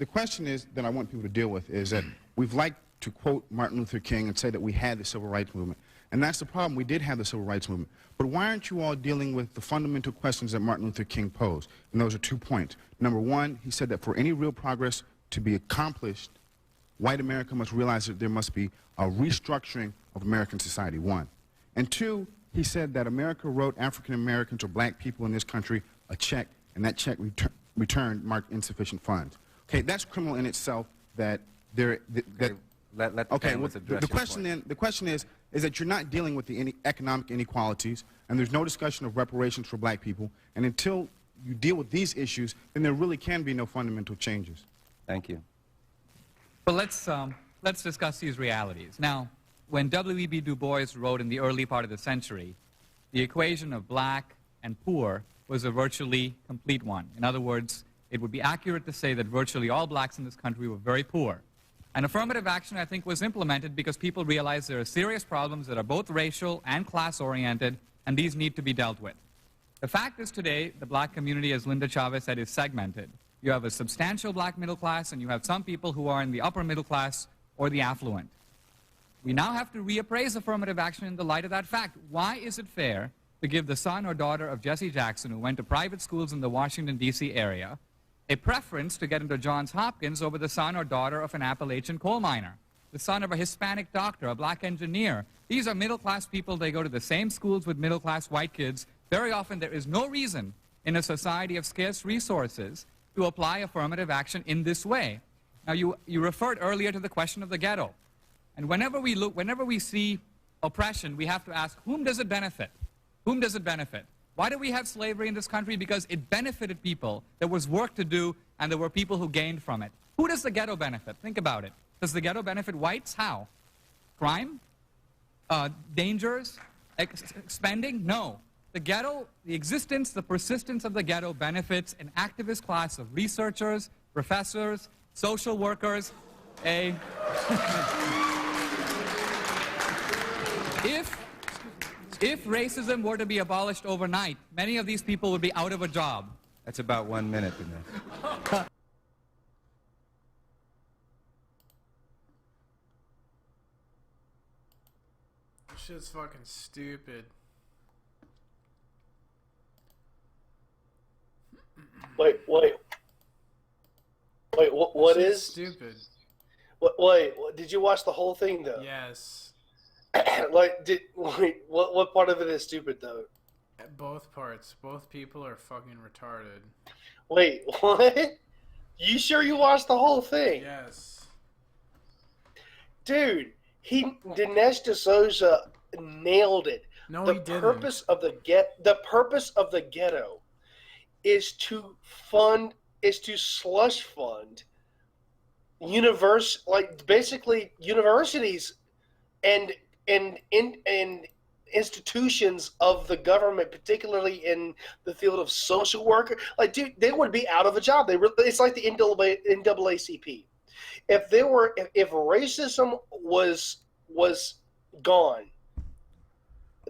that I want people to deal with is that we've liked to quote Martin Luther King and say that we had the civil rights movement. And that's the problem. We did have the civil rights movement. But why aren't you all dealing with the fundamental questions that Martin Luther King posed? And those are 2 points. Number one, he said that for any real progress to be accomplished, white America must realize that there must be a restructuring of American society, one. And two, he said that America wrote African Americans or black people in this country a check, and that check returned marked insufficient funds. Okay, that's criminal in itself that there... Let the panelists address the question is that you're not dealing with the economic inequalities, and there's no discussion of reparations for black people, and until you deal with these issues, then there really can be no fundamental changes. Thank you. Well, let's discuss these realities. Now, when W.E.B. Du Bois wrote in the early part of the century, the equation of black and poor was a virtually complete one. In other words, it would be accurate to say that virtually all blacks in this country were very poor. And affirmative action, I think, was implemented because people realized there are serious problems that are both racial and class-oriented, and these need to be dealt with. The fact is today, the black community, as Linda Chavez said, is segmented. You have a substantial black middle class, and you have some people who are in the upper middle class or the affluent. We now have to reappraise affirmative action in the light of that fact. Why is it fair to give the son or daughter of Jesse Jackson, who went to private schools in the Washington, D.C. area, a preference to get into Johns Hopkins over the son or daughter of an Appalachian coal miner, the son of a Hispanic doctor, a black engineer? These are middle-class people. They go to the same schools with middle-class white kids. Very often there is no reason in a society of scarce resources to apply affirmative action in this way. Now, you referred earlier to the question of the ghetto. And whenever we see oppression, we have to ask, whom does it benefit? Whom does it benefit? Why do we have slavery in this country? Because it benefited people. There was work to do, and there were people who gained from it. Who does the ghetto benefit? Think about it. Does the ghetto benefit whites? How? Crime? Dangers? Spending? No. The ghetto, the existence, the persistence of the ghetto benefits an activist class of researchers, professors, social workers, If racism were to be abolished overnight, many of these people would be out of a job. That's about 1 minute, Dinesh. Shit's fucking stupid. Wait, what is stupid? Wait, did you watch the whole thing though? Yes. What part of it is stupid though? Both parts. Both people are fucking retarded. Wait, what? You sure you watched the whole thing? Yes. Dude, Dinesh D'Souza nailed it. No, the he didn't. The purpose of the ghetto is to slush fund basically universities and institutions of the government, particularly in the field of social work. Like, dude, they would be out of a job. It's like the NAACP. If racism was gone,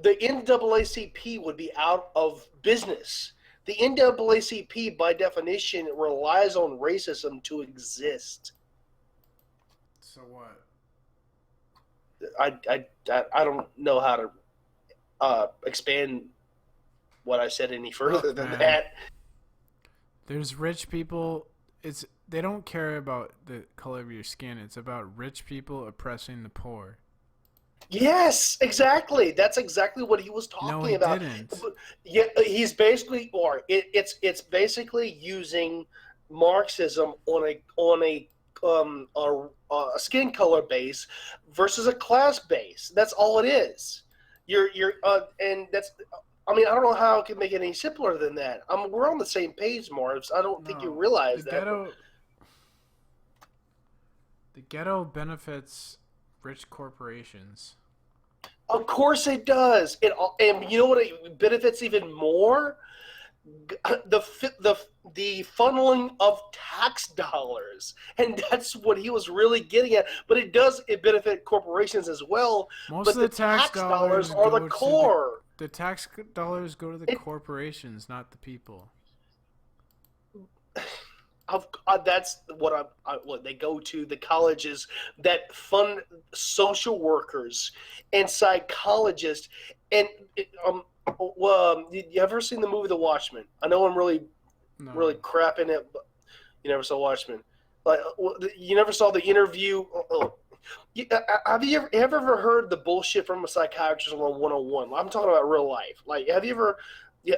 the NAACP would be out of business. The NAACP, by definition, relies on racism to exist. So what? I don't know how to expand what I said any further Look, than man, that. there's rich people. They don't care about the color of your skin. It's about rich people oppressing the poor. Yes, exactly. That's exactly what he was No, talking he about. didn't. Yeah, he's basically, or it's basically using Marxism on a skin color base versus a class base. That's all it is. And that's. I mean, I don't know how it can make it any simpler than that. We're on the same page, Mars. I don't think you No, realize that. the ghetto benefits rich corporations. Of course it does. And you know what it benefits even more? The the the funneling of tax dollars, and that's what he was really getting at. But it benefit corporations as well. Most But of the the tax tax dollars dollars are the go to core. the tax dollars go to the It, corporations, not the people. that's what they go to the colleges that fund social workers and psychologists. And you ever seen the movie The Watchmen? I know I'm really No. crapping it, but you never saw Watchmen. Like you never saw the interview. Have you ever heard the bullshit from a psychiatrist on 101? I'm talking about real life. Like, have you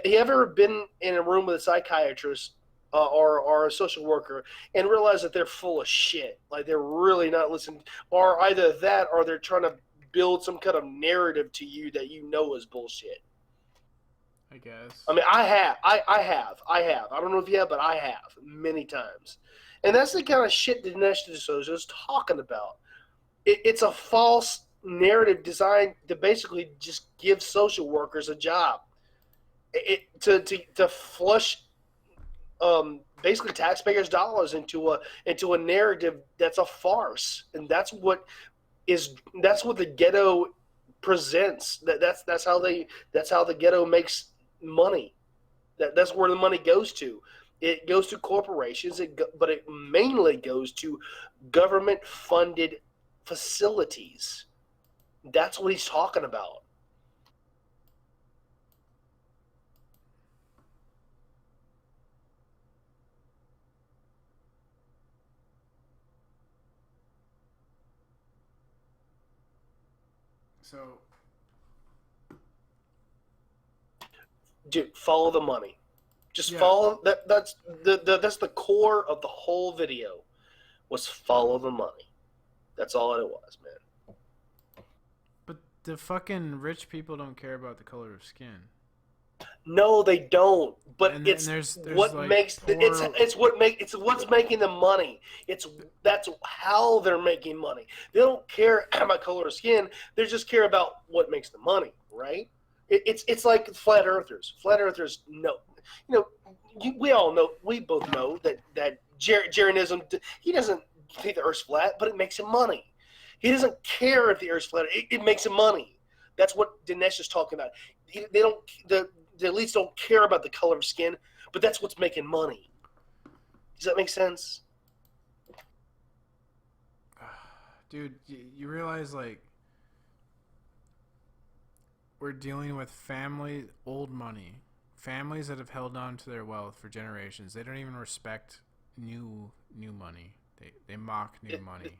ever been in a room with a psychiatrist or a social worker and realize that they're full of shit? Like, they're really not listening, or either that, or they're trying to build some kind of narrative to you that you know is bullshit. I guess. I mean, I have. I don't know if you have, but I have many times. And that's the kind of shit that Dinesh D'Souza is talking about. It's a false narrative designed to basically just give social workers a job. To flush basically taxpayers' dollars into a narrative that's a farce, and that's what the ghetto presents. That's how the ghetto makes money. That's where the money goes to. It goes to corporations, but it mainly goes to government-funded facilities. That's what he's talking about. So, Dude, follow the money. Just yeah. follow that. That's the core of the whole video. Was follow the money. That's all it was, man. But the fucking rich people don't care about the color of skin. No, they don't. But And it's there's what like makes it's what's making them money. That's how they're making money. They don't care about color of skin. They just care about what makes the money, right? It's like flat earthers. Flat earthers know, we both know that Jeranism, he doesn't think the Earth's flat, but it makes him money. He doesn't care if the Earth's flat. It makes him money. That's what Dinesh is talking about. They don't. The elites don't care about the color of skin, but that's what's making money. Does that make sense? Dude, you realize, like, we're dealing with old money. Families that have held on to their wealth for generations. They don't even respect new money. They mock new money.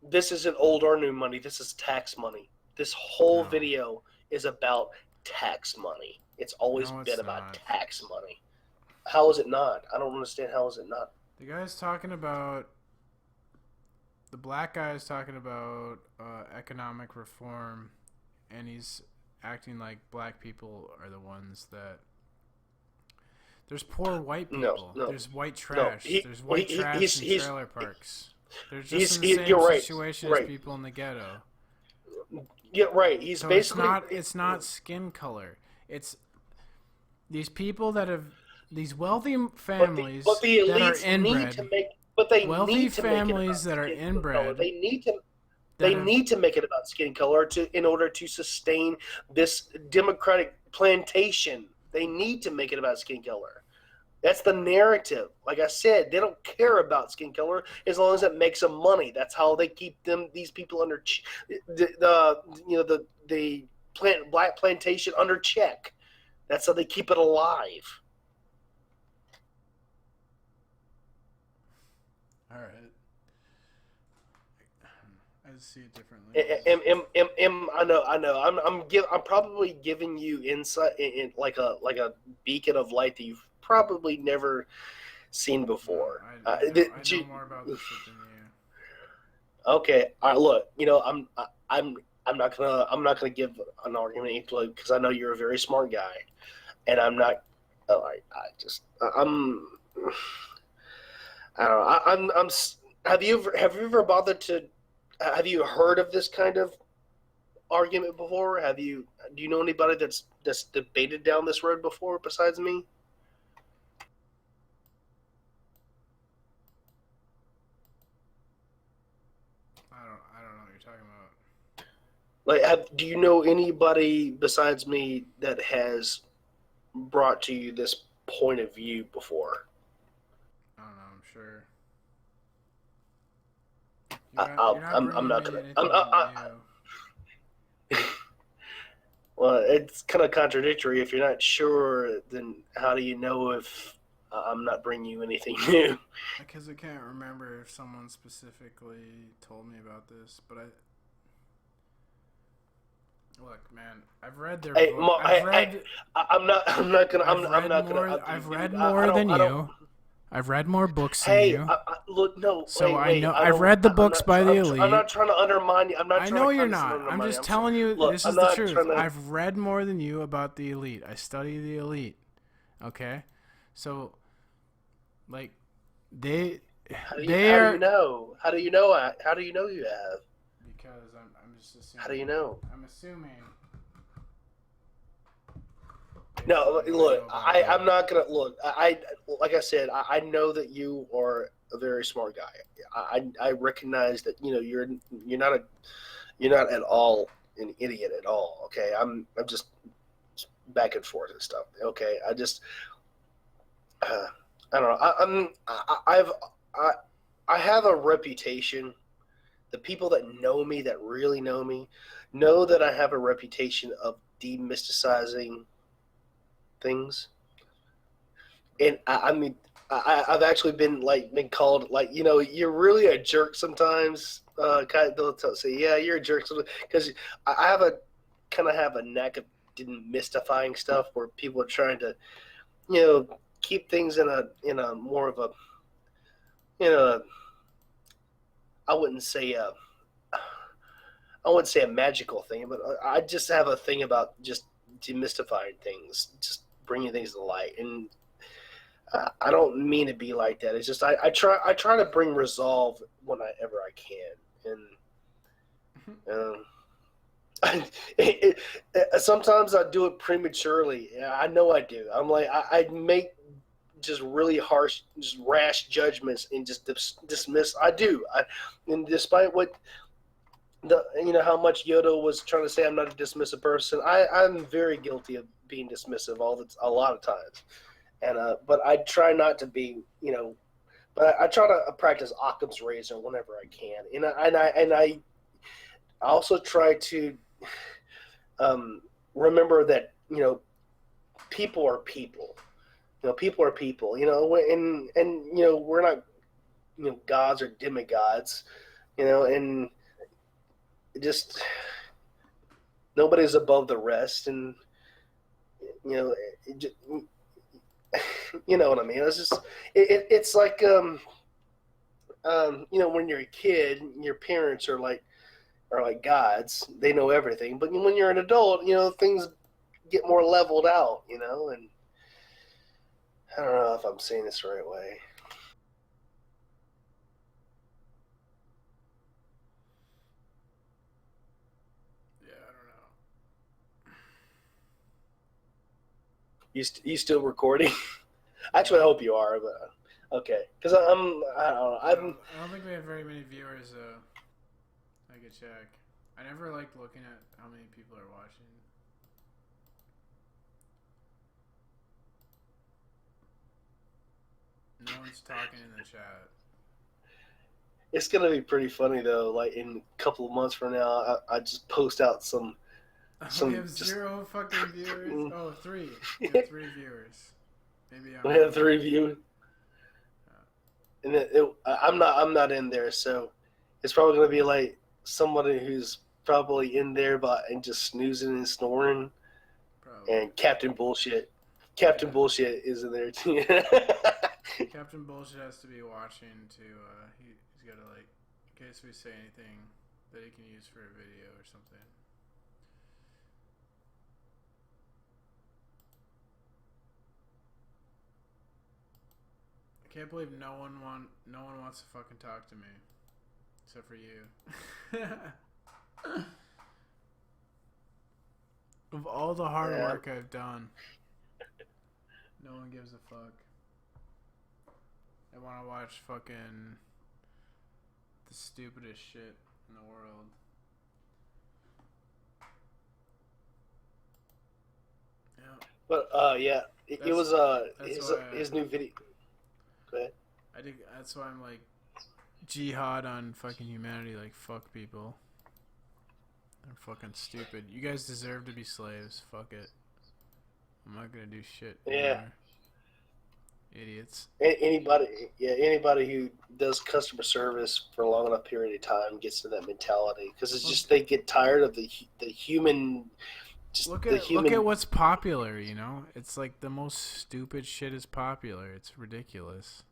This isn't old or new money. This is tax money. This whole video is about tax money. It's always been about tax money. How is it not? I don't understand. How is it not? The black guy is talking about economic reform, and he's acting like black people are the ones that. There's poor white people. No. There's white trash. There's white trash in trailer parks. There's just in the same situation as people in the ghetto. Yeah, right. He's So basically it's not skin color. It's these people that have these wealthy families but the that are elites inbred. need to make. But they Wealthy need to families make it that are about skin inbred. color. They need to make it about skin color in order to sustain this democratic plantation. They need to make it about skin color. That's the narrative. Like I said, they don't care about skin color as long as it makes them money. That's how they keep these people under the black plantation under check. That's how they keep it alive. All right. I see it differently. I know. I'm probably giving you insight in like a beacon of light that you've probably never seen before. I know more about this shit than you. Okay, all right, look, I'm I'm not gonna give an argument because I know you're a very smart guy, and I'm not. Oh, I'm. I don't know. I'm. Have you ever bothered to? Have you heard of this kind of argument before? Do you know anybody that's debated down this road before besides me? I don't know what you're talking about. Like, do you know anybody besides me that has brought to you this point of view before? I don't know. I'm sure. I'm not gonna. Well, it's kind of contradictory. If you're not sure, then how do you know if I'm not bringing you anything new? Because I can't remember if someone specifically told me about this, but look, man, I've read their Hey, book. I'm not. I'm not gonna. I'm not gonna. I've read more than you. I've read more books than Hey, you. look, no. So wait, I know I I've read the books by the elite. I'm not trying to undermine you. I'm not. I Trying know to you're not. I'm just telling you. Look, this I'm is the not truth. trying to- I've read more than you about the elite. I study the elite. Okay, so like they How do you know? How do you know? How do you know you have? because I'm just assuming. How do you know? I'm assuming. No, look, I'm not gonna look. Like I said, I know that you are a very smart guy. I recognize that you're not at all an idiot at all. Okay, I'm just back and forth and stuff. Okay, I don't know. I I have a reputation. The people that know me, that really know that I have a reputation of demysticizing things. And I mean, I've actually been called you're really a jerk sometimes. They'll say, yeah, you're a jerk because I have a knack of demystifying stuff where people are trying to keep things in a more of a you know I wouldn't say a magical thing, but I just have a thing about just demystifying things, just bringing things to light. And I don't mean to be like that. It's just I try to bring resolve whenever I can, and sometimes I do it prematurely. I know I do. I'm like I make just really harsh, just rash judgments and just dismiss. I do. And despite what how much Yoda was trying to say, I'm not a dismissive person. I'm very guilty of being dismissive a lot of times, and but I try not to be, but I try to practice Occam's razor whenever I can, and I also try to remember that people are people. People are people. And we're not gods or demigods. And just nobody's above the rest, and it, you know what I mean. It's like when you're a kid, your parents are like gods. They know everything, but when you're an adult, things get more leveled out. And I don't know if I'm saying this the right way. You still recording? Actually, I hope you are, but okay. Because I don't know. I don't think we have very many viewers. I could check. I never liked looking at how many people are watching. No one's talking in the chat. It's gonna be pretty funny though. Like in a couple of months from now, I just post out some. We have just, 0 fucking viewers. Oh, 3. We have 3 viewers. Maybe I'm. We have 3 viewers, and I'm not in there, so it's probably gonna be like somebody who's probably in there, and just snoozing and snoring, Probably. and Captain Bullshit. Captain Bullshit is in there too. Captain Bullshit has to be watching too. He's got to like, in case we say anything that he can use for a video or something. I can't believe no one wants to fucking talk to me, except for you. Of all the hard work I've done, no one gives a fuck. I want to watch fucking the stupidest shit in the world. Yeah. But yeah, it was his new video. Go ahead. I think that's why I'm like jihad on fucking humanity. Like fuck people. They're fucking stupid. You guys deserve to be slaves. Fuck it. I'm not gonna do shit. Yeah. Anymore. Idiots. Anybody who does customer service for a long enough period of time gets to that mentality because it's just they get tired of the human. Look at what's popular. You know, it's like the most stupid shit is popular. It's ridiculous.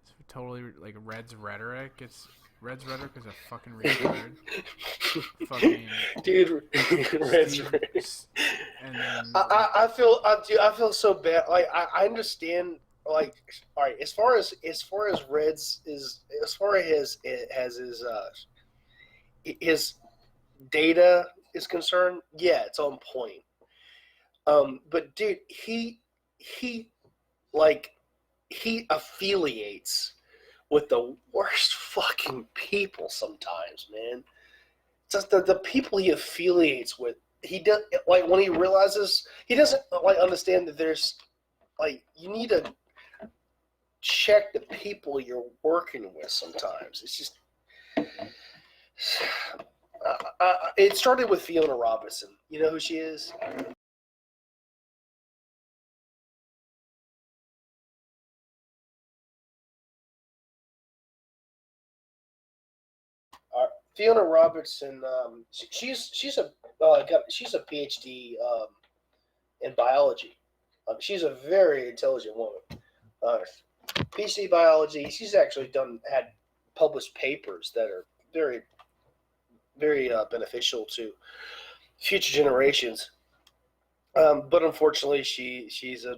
It's totally like Red's rhetoric. Red's rhetoric is a fucking retard. Fucking dude, Red's rhetoric. And then, I feel so bad. Like I understand. Like, all right, as far as Red's is, as far as his data is concerned, yeah, it's on point. But dude, he affiliates with the worst fucking people sometimes, man. Just the people he affiliates with, he does like when he realizes he doesn't like understand that there's like you need to check the people you're working with sometimes. It's just it started with Fiona Robinson. You know who she is? Fiona Robertson, she's a PhD in biology. She's a very intelligent woman. PhD biology. She's actually had published papers that are very, very beneficial to future generations. But unfortunately, she's a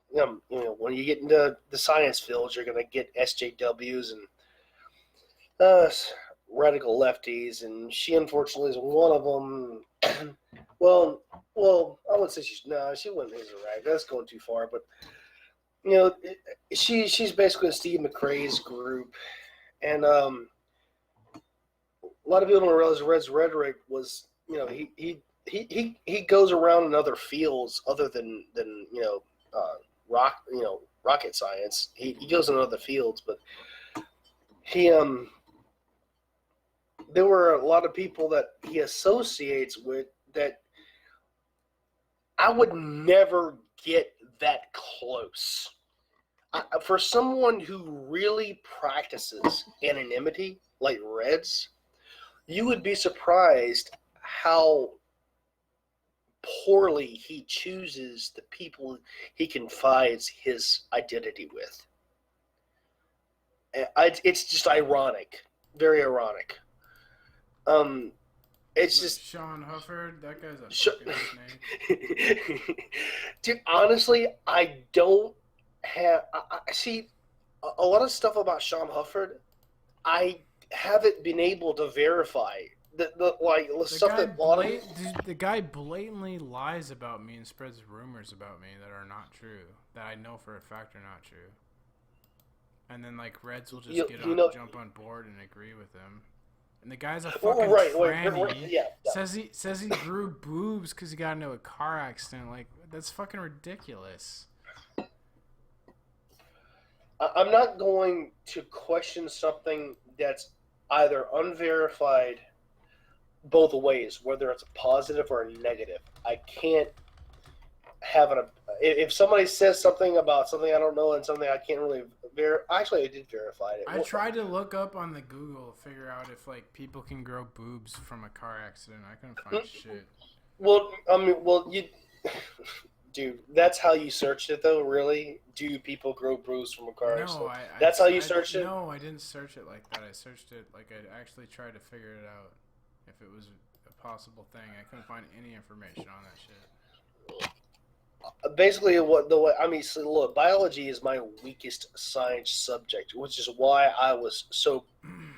when you get into the science fields, you're going to get SJWs and radical lefties, and she unfortunately is one of them. well, I wouldn't say she wouldn't is right. That's going too far, but she's basically Steve McRae's group, and a lot of people don't realize Red's rhetoric was he goes around in other fields other than rocket science. He goes in other fields, but he there were a lot of people that he associates with that I would never get that close. For someone who really practices anonymity like Red's, you would be surprised how poorly he chooses the people he confides his identity with. It's just ironic, very ironic. It's just Sean Hufford. That guy's a fucking snake. Dude, honestly, I don't have. I see a lot of stuff about Sean Hufford. I haven't been able to verify the stuff that the guy blatantly lies about me and spreads rumors about me that are not true. That I know for a fact are not true. And then like Reds will just jump on board and agree with him. And the guy's a fucking tranny. Yeah. Says he grew boobs because he got into a car accident. Like that's fucking ridiculous. I'm not going to question something that's either unverified both ways, whether it's a positive or a negative. I can't have an. If somebody says something about something I don't know and something I can't really verify. Actually, I did verify it. I tried to look up on the Google, figure out if like people can grow boobs from a car accident. I couldn't find shit. Well, I mean, you, dude, that's how you searched it, though. Really, do people grow boobs from a car accident? That's how you searched it. No, I didn't search it like that. I searched it like I actually tried to figure it out if it was a possible thing. I couldn't find any information on that shit. Basically, so look, biology is my weakest science subject, which is why I was so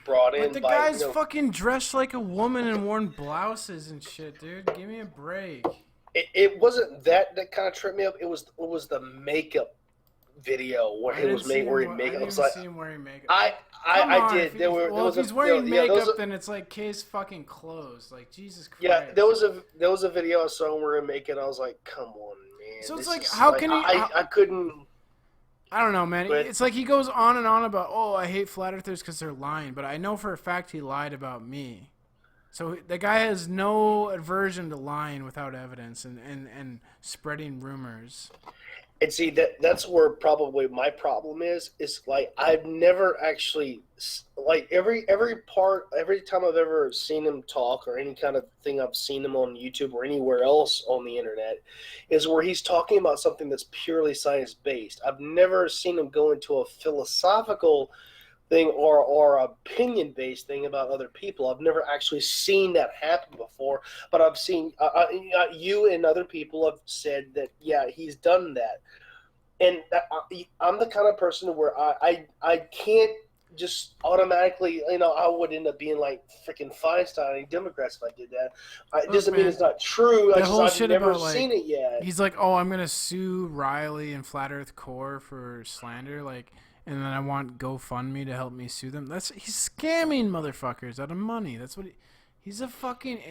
brought in. But the guy's fucking dressed like a woman and worn blouses and shit, dude. Give me a break. It wasn't that kind of tripped me up. It was the makeup video where he was made wearing makeup. I didn't see him wearing makeup. I did. If he's wearing makeup, then it's like his fucking clothes. Like Jesus Christ. Yeah, there was a video I saw him wearing makeup. I was like, come on, man. So it's like, how can he? I couldn't. I don't know, man. But, it's like he goes on and on about, oh, I hate flat earthers because they're lying. But I know for a fact he lied about me. So the guy has no aversion to lying without evidence and spreading rumors. And see, that's where probably my problem is like I've never actually, like every time I've ever seen him talk or any kind of thing I've seen him on YouTube or anywhere else on the internet is where he's talking about something that's purely science-based. I've never seen him go into a philosophical thing or opinion-based thing about other people. I've never actually seen that happen before, but I've seen you and other people have said that, yeah, he's done that. And I'm the kind of person where I can't just automatically, I would end up being like freaking Feinstein and Democrats if I did that. It doesn't mean it's not true. I've never seen it yet. He's like, oh, I'm going to sue Riley and Flat Earth Core for slander, like, and then I want GoFundMe to help me sue them. He's scamming motherfuckers out of money. That's what he's a fucking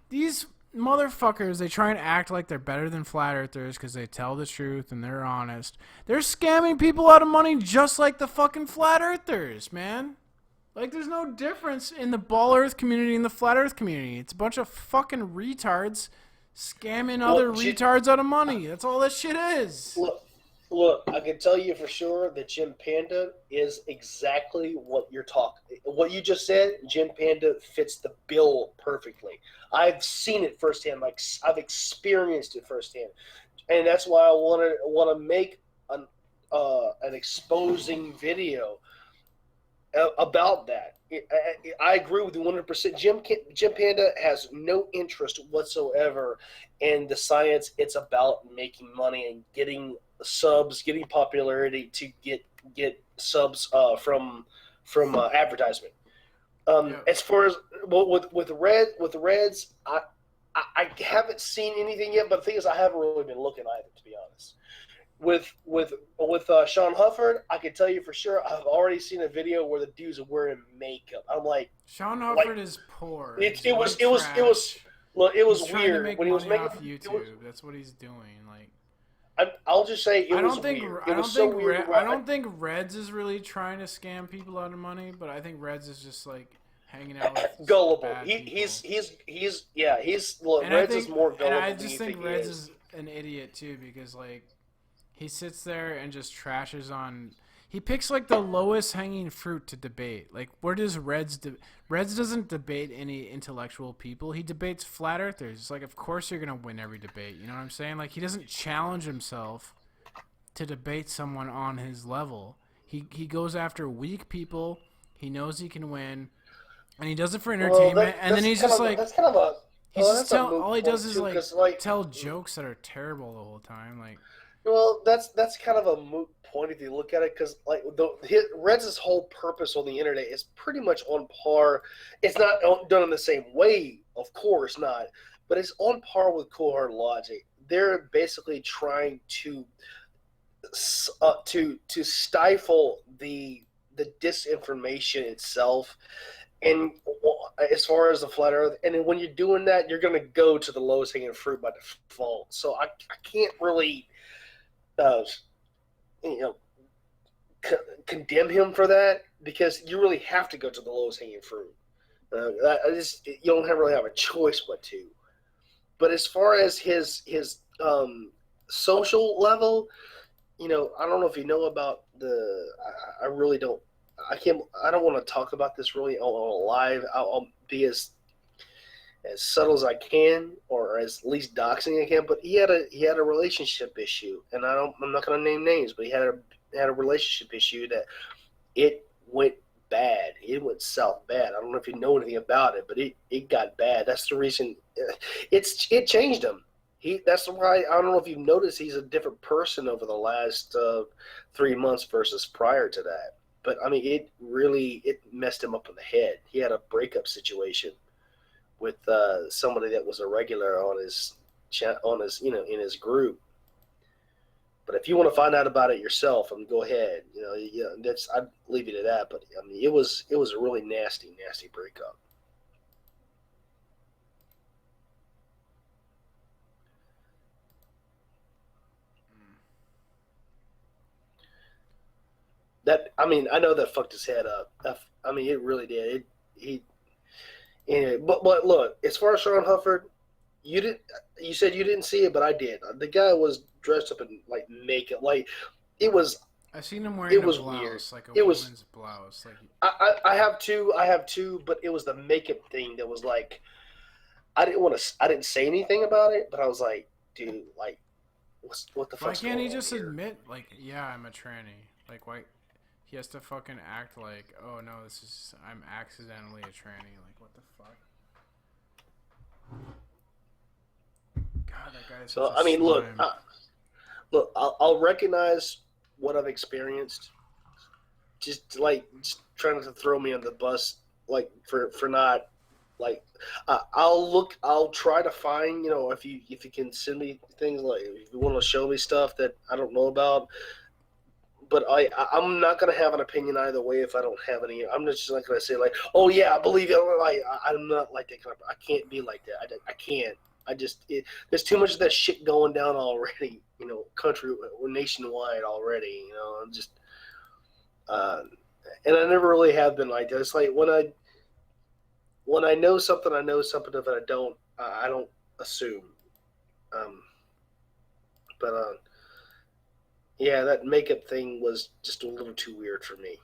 these motherfuckers. They try and act like they're better than flat earthers because they tell the truth and they're honest. They're scamming people out of money just like the fucking flat earthers, man. Like there's no difference in the ball earth community and the flat earth community. It's a bunch of fucking retards scamming other retards out of money. That's all that shit is. Look, I can tell you for sure that Jim Panda is exactly what you're talking. What you just said, Jim Panda fits the bill perfectly. I've seen it firsthand. Like I've experienced it firsthand, and that's why I want to make an exposing video about that. I agree with you 100%. Jim Panda has no interest whatsoever in the science. It's about making money and getting subs, getting popularity to get subs from advertisement. As far as with the Reds, I haven't seen anything yet. But the thing is, I haven't really been looking either, to be honest. With Sean Hufford, I can tell you for sure, I've already seen a video where the dude's wearing makeup. I'm like, Sean Hufford is poor. It was weird when he was making off YouTube. That's what he's doing. Like, I'll just say it was weird. It was so weird. I don't think Reds is really trying to scam people out of money, but I think Reds is just like hanging out with gullible. Bad He's look. Reds is more gullible. And I just think Reds is an idiot too, because like he sits there and just trashes on. He picks like the lowest hanging fruit to debate. Like, where does Reds doesn't debate any intellectual people. He debates flat earthers. It's like, of course you're gonna win every debate. You know what I'm saying? Like, he doesn't challenge himself to debate someone on his level. He goes after weak people. He knows he can win, and he does it for entertainment. And then he's just like, all he does is like tell jokes that are terrible the whole time. Like, well, that's kind of a moot point if you look at it, because like Reds' whole purpose on the internet is pretty much on par. It's not done in the same way, of course not, but it's on par with Cold Hard Logic. They're basically trying to stifle the disinformation itself, and as far as the flat Earth, and then when you're doing that, you're going to go to the lowest hanging fruit by default. So I can't really. condemn him for that because you really have to go to the lowest hanging fruit. You don't really have a choice but to. But as far as his social level, I don't know if you know about I really don't. I don't want to talk about this really on live. I'll be as subtle as I can, or as least doxing I can. But he had a relationship issue, and I'm not going to name names, but he had a relationship issue that it went bad. It went south bad. I don't know if you know anything about it, but it got bad. That's the reason it changed him. That's why I don't know if you've noticed he's a different person over the last 3 months versus prior to that. But I mean, it messed him up in the head. He had a breakup situation with somebody that was a regular on his in his group. But if you want to find out about it yourself, go ahead. I'd leave you to that. But I mean, it was a really nasty breakup. I know that fucked his head up. I mean, it really did. But look, as far as Sean Hufford, you said you didn't see it, but I did. The guy was dressed up in like makeup, like it was. I seen him wearing a blouse, weird. like a women's blouse. Like I have two, but it was the makeup thing that was like, I didn't say anything about it, but I was like, dude, like, what the fuck? Why can't he just admit, like, yeah, I'm a tranny? Like, why? He has to fucking act like, oh no, I'm accidentally a tranny. Like, what the fuck? God, that guy is such a slime. Look, I'll recognize what I've experienced. Just trying to throw me on the bus, like for not, like, I'll try to find, if you can send me things, like if you want to show me stuff that I don't know about. But I'm not going to have an opinion either way if I don't have any. I'm just not going to say, like, oh, yeah, I believe it. Like, I'm not like that. I can't be like that. I can't. There's too much of that shit going down already, country or nationwide already, I'm just, and I never really have been like that. It's like when I know something, I know something. If I don't assume. Yeah, that makeup thing was just a little too weird for me.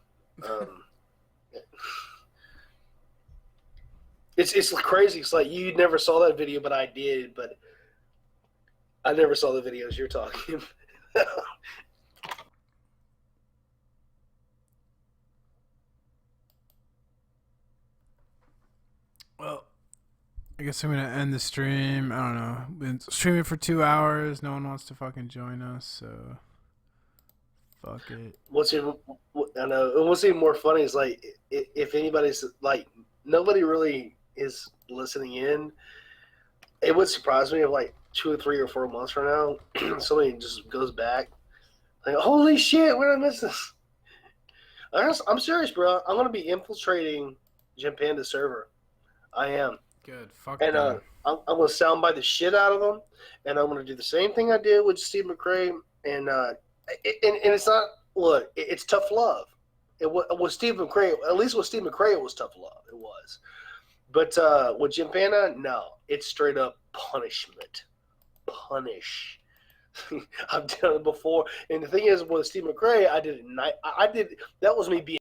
It's crazy. It's like you never saw that video, but I did. But I never saw the videos you're talking about. Well, I guess I'm gonna end the stream. I don't know. Been streaming for 2 hours. No one wants to fucking join us, so fuck it. I know. What's even more funny is, like, if anybody's like, nobody really is listening in. It would surprise me if, like, 2 or 3 or 4 months from now, somebody just goes back, like, holy shit, where did I miss this? I'm serious, bro. I'm gonna be infiltrating Jim Panda's server. I am. Good. Fuck And them. I'm gonna soundbite the shit out of them, and I'm gonna do the same thing I did with Steve McRae, and it's not, look, it's tough love. It was Steve McRae. At least with Steve McRae, it was tough love. It was. But with Jim Panda, no, it's straight up punishment. Punish. I've done it before, and the thing is, with Steve McRae, I did it. That was me being